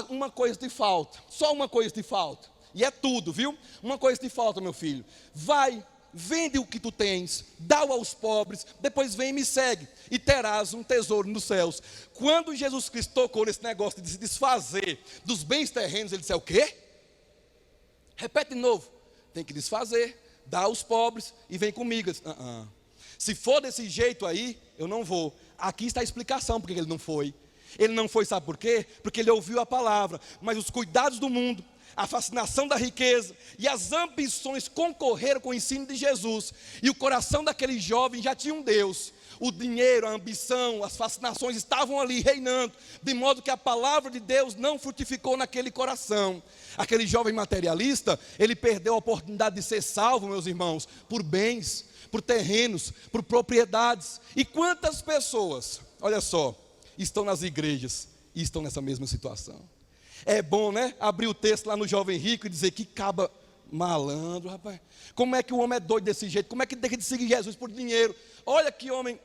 uma coisa te falta, só uma coisa te falta, e é tudo, viu? Uma coisa te falta, meu filho. Vai, vende o que tu tens, dá-o aos pobres, depois vem e me segue, e terás um tesouro nos céus. Quando Jesus Cristo tocou nesse negócio de se desfazer dos bens terrenos, ele disse: é o quê? Repete de novo. Tem que desfazer, dá aos pobres e vem comigo. Disse, se for desse jeito aí, eu não vou. Aqui está a explicação porque ele não foi. Ele não foi, sabe por quê? Porque ele ouviu a palavra, mas os cuidados do mundo, a fascinação da riqueza e as ambições concorreram com o ensino de Jesus. E o coração daquele jovem já tinha um Deus. O dinheiro, a ambição, as fascinações estavam ali reinando, de modo que a palavra de Deus não frutificou naquele coração. Aquele jovem materialista, ele perdeu a oportunidade de ser salvo, meus irmãos, por bens, por terrenos, por propriedades. E quantas pessoas, olha só, estão nas igrejas e estão nessa mesma situação. É bom, né, abrir o texto lá no jovem rico e dizer: que caba malandro, rapaz. Como é que o homem é doido desse jeito? Como é que deixa de seguir Jesus por dinheiro? Olha que homem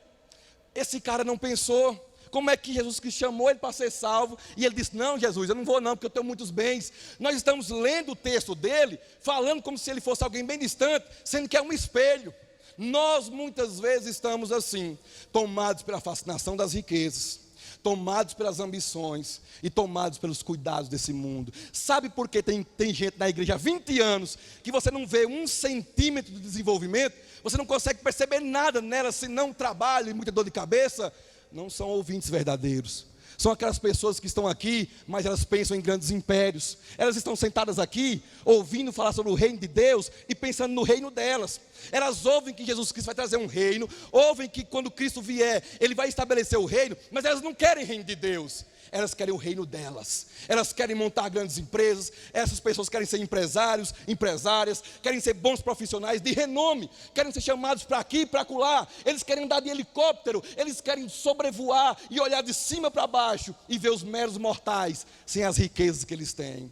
esse cara não pensou. Como é que Jesus Cristo chamou ele para ser salvo? E ele disse, não, Jesus, eu não vou não, porque eu tenho muitos bens. Nós estamos lendo o texto dele, falando como se ele fosse alguém bem distante, sendo que é um espelho. Nós muitas vezes estamos assim, tomados pela fascinação das riquezas, tomados pelas ambições e tomados pelos cuidados desse mundo. Sabe por que tem gente na igreja há 20 anos que você não vê 1 centímetro de desenvolvimento? Você não consegue perceber nada nela, senão trabalho e muita dor de cabeça? Não são ouvintes verdadeiros. São aquelas pessoas que estão aqui, mas elas pensam em grandes impérios. Elas estão sentadas aqui, ouvindo falar sobre o reino de Deus e pensando no reino delas. Elas ouvem que Jesus Cristo vai trazer um reino, ouvem que quando Cristo vier, Ele vai estabelecer o reino, mas elas não querem o reino de Deus. Elas querem o reino delas. Elas querem montar grandes empresas. Essas pessoas querem ser empresários, empresárias, querem ser bons profissionais de renome, querem ser chamados para aqui e para acolá. Eles querem andar de helicóptero, eles querem sobrevoar e olhar de cima para baixo e ver os meros mortais sem as riquezas que eles têm.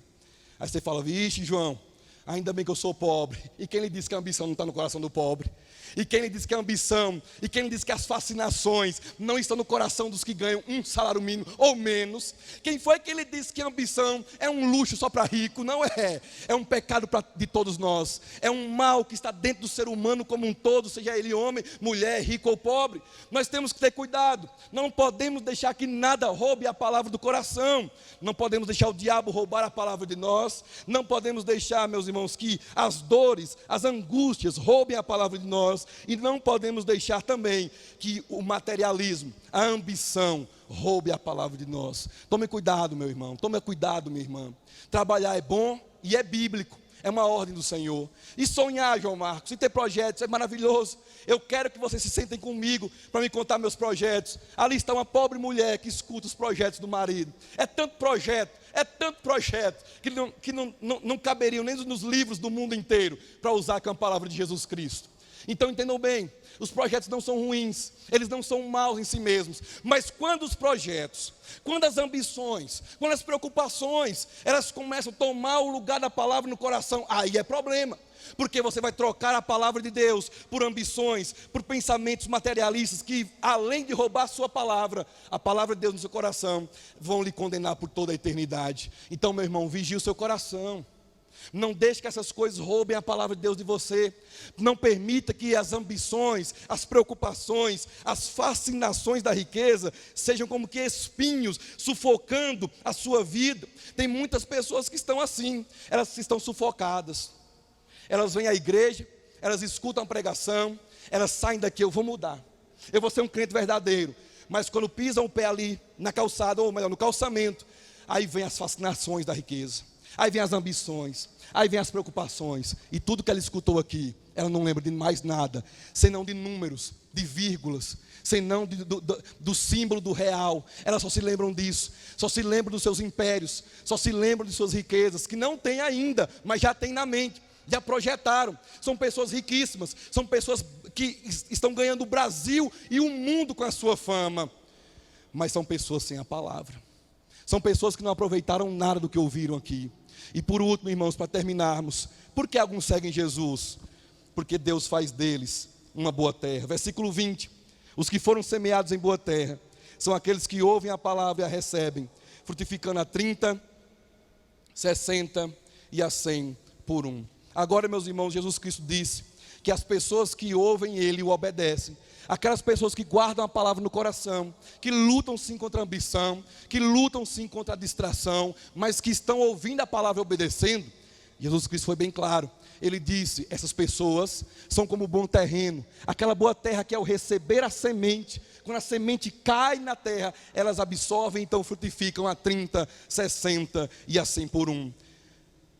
Aí você fala, vixe, João, ainda bem que eu sou pobre. E quem lhe disse que a ambição não está no coração do pobre? E quem lhe disse que a ambição, e quem lhe disse que as fascinações não estão no coração dos que ganham um salário mínimo ou menos? Quem foi que lhe disse que a ambição é um luxo só para rico? Não é, é um pecado de todos nós, é um mal que está dentro do ser humano como um todo, seja ele homem, mulher, rico ou pobre. Nós temos que ter cuidado, não podemos deixar que nada roube a palavra do coração, não podemos deixar o diabo roubar a palavra de nós, não podemos deixar, meus irmãos, que as dores, as angústias roubem a palavra de nós, e não podemos deixar também que o materialismo, a ambição roube a palavra de nós. Tome cuidado, meu irmão, tome cuidado, minha irmã. Trabalhar é bom e é bíblico, é uma ordem do Senhor. E sonhar, João Marcos, e ter projetos é maravilhoso. Eu quero que vocês se sentem comigo para me contar meus projetos. Ali está uma pobre mulher que escuta os projetos do marido. É tanto projeto que não caberiam nem nos livros do mundo inteiro para usar com a palavra de Jesus Cristo. Então entendam bem, os projetos não são ruins, eles não são maus em si mesmos, mas quando os projetos, quando as ambições, quando as preocupações, elas começam a tomar o lugar da palavra no coração, aí é problema, porque você vai trocar a palavra de Deus por ambições, por pensamentos materialistas que, além de roubar a palavra de Deus no seu coração, vão lhe condenar por toda a eternidade. Então, meu irmão, vigie o seu coração. Não deixe que essas coisas roubem a palavra de Deus de você. Não permita que as ambições, as preocupações, as fascinações da riqueza sejam como que espinhos sufocando a sua vida. Tem muitas pessoas que estão assim, elas estão sufocadas. Elas vêm à igreja, elas escutam a pregação, elas saem daqui, eu vou mudar, eu vou ser um crente verdadeiro. Mas quando pisam o pé ali na calçada, ou melhor, no calçamento, aí vem as fascinações da riqueza. Aí vem as ambições, aí vem as preocupações, e tudo que ela escutou aqui, ela não lembra de mais nada, senão de números, de vírgulas, senão do símbolo do real. Elas só se lembram disso, só se lembram dos seus impérios, só se lembram de suas riquezas, que não tem ainda, mas já tem na mente, já projetaram. São pessoas riquíssimas, são pessoas que estão ganhando o Brasil e o mundo com a sua fama, mas são pessoas sem a palavra, são pessoas que não aproveitaram nada do que ouviram aqui. E por último, irmãos, para terminarmos, por que alguns seguem Jesus? Porque Deus faz deles uma boa terra. Versículo 20, os que foram semeados em boa terra, são aqueles que ouvem a palavra e a recebem, frutificando a 30, 60 e a 100 por um. Agora, meus irmãos, Jesus Cristo disse que as pessoas que ouvem Ele e o obedecem, aquelas pessoas que guardam a palavra no coração, que lutam sim contra a ambição, que lutam sim contra a distração, mas que estão ouvindo a palavra e obedecendo, Jesus Cristo foi bem claro. Ele disse, essas pessoas são como bom terreno, aquela boa terra que ao receber a semente, quando a semente cai na terra, elas absorvem, então frutificam a 30, 60 e a 100 por um.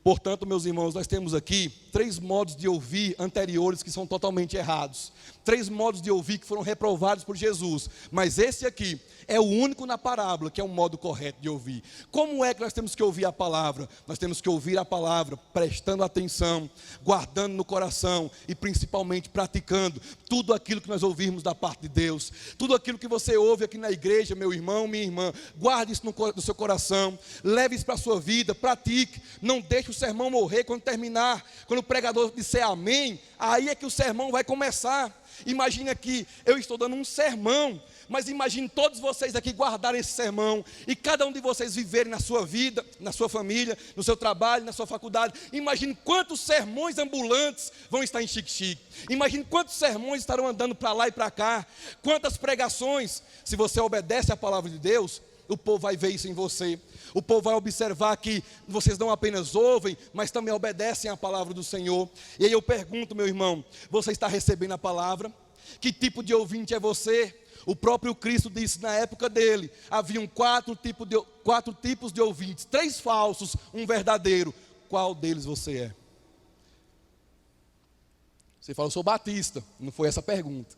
Portanto, meus irmãos, nós temos aqui 3 modos de ouvir anteriores que são totalmente errados. 3 modos de ouvir que foram reprovados por Jesus. Mas esse aqui é o único na parábola que é um modo correto de ouvir. Como é que nós temos que ouvir a palavra? Nós temos que ouvir a palavra prestando atenção, guardando no coração e principalmente praticando tudo aquilo que nós ouvirmos da parte de Deus. Tudo aquilo que você ouve aqui na igreja, meu irmão, minha irmã, guarde isso no seu coração, leve isso para a sua vida, pratique. Não deixe o sermão morrer quando terminar. Quando o pregador disser amém, aí é que o sermão vai começar. Imagine aqui, eu estou dando um sermão, mas imagine todos vocês aqui guardarem esse sermão, e cada um de vocês viverem na sua vida, na sua família, no seu trabalho, na sua faculdade. Imagine quantos sermões ambulantes vão estar em Xique-Xique. Imagine quantos sermões estarão andando para lá e para cá, quantas pregações. Se você obedece à palavra de Deus, o povo vai ver isso em você. O povo vai observar que vocês não apenas ouvem, mas também obedecem à palavra do Senhor. E aí eu pergunto, meu irmão, você está recebendo a palavra? Que tipo de ouvinte é você? O próprio Cristo disse na época dele, haviam quatro tipos de ouvintes, 3 falsos, um verdadeiro. Qual deles você é? Você fala, eu sou batista. Não foi essa a pergunta.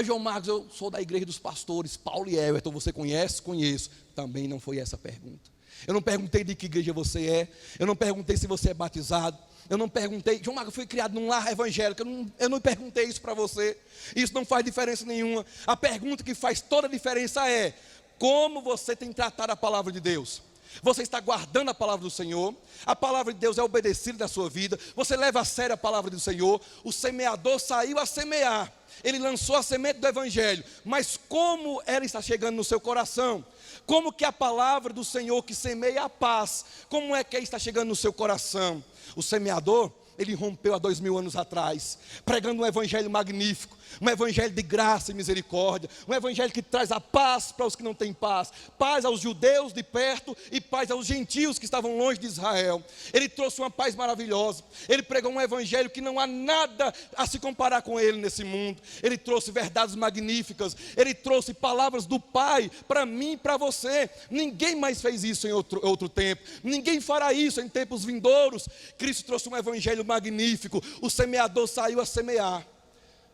João Marcos, eu sou da igreja dos pastores, Paulo e Everton, você conhece? Conheço. Também não foi essa a pergunta. Eu não perguntei de que igreja você é, eu não perguntei se você é batizado, eu não perguntei, João Marcos, eu fui criado num lar evangélico, eu não perguntei isso para você. Isso não faz diferença nenhuma. A pergunta que faz toda a diferença é, como você tem tratado a palavra de Deus? Você está guardando a palavra do Senhor? A palavra de Deus é obedecida na sua vida? Você leva a sério a palavra do Senhor? O semeador saiu a semear, ele lançou a semente do evangelho, mas como ela está chegando no seu coração? Como que a palavra do Senhor que semeia a paz, como é que ela está chegando no seu coração? O semeador, ele rompeu há 2000 anos atrás, pregando um evangelho magnífico, um evangelho de graça e misericórdia, um evangelho que traz a paz para os que não têm paz, paz aos judeus de perto e paz aos gentios que estavam longe de Israel. Ele trouxe uma paz maravilhosa, ele pregou um evangelho que não há nada a se comparar com ele nesse mundo. Ele trouxe verdades magníficas, ele trouxe palavras do Pai para mim e para você. Ninguém mais fez isso em outro tempo, ninguém fará isso em tempos vindouros. Cristo trouxe um evangelho magnífico, o semeador saiu a semear.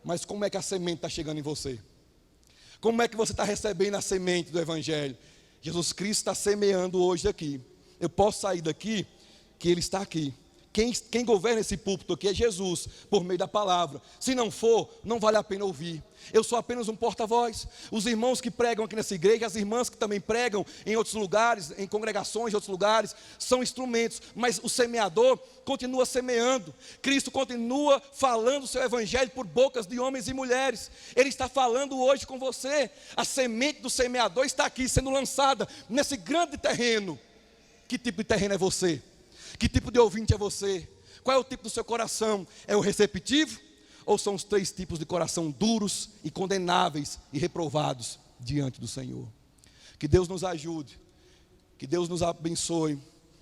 Mas como é que a semente está chegando em você? Como é que você está recebendo a semente do evangelho? Jesus Cristo está semeando hoje aqui. Eu posso sair daqui, que Ele está aqui. Quem governa esse púlpito aqui é Jesus, por meio da palavra. Se não for, não vale a pena ouvir. Eu sou apenas um porta-voz. Os irmãos que pregam aqui nessa igreja, as irmãs que também pregam em outros lugares, em congregações de outros lugares, são instrumentos, mas o semeador continua semeando. Cristo continua falando o seu evangelho por bocas de homens e mulheres. Ele está falando hoje com você. A semente do semeador está aqui sendo lançada nesse grande terreno. Que tipo de terreno é você? Que tipo de ouvinte é você? Qual é o tipo do seu coração? É o receptivo? Ou são os 3 tipos de coração duros e condenáveis e reprovados diante do Senhor? Que Deus nos ajude, que Deus nos abençoe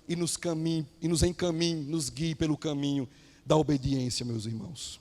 e nos encaminhe, nos guie pelo caminho da obediência, meus irmãos.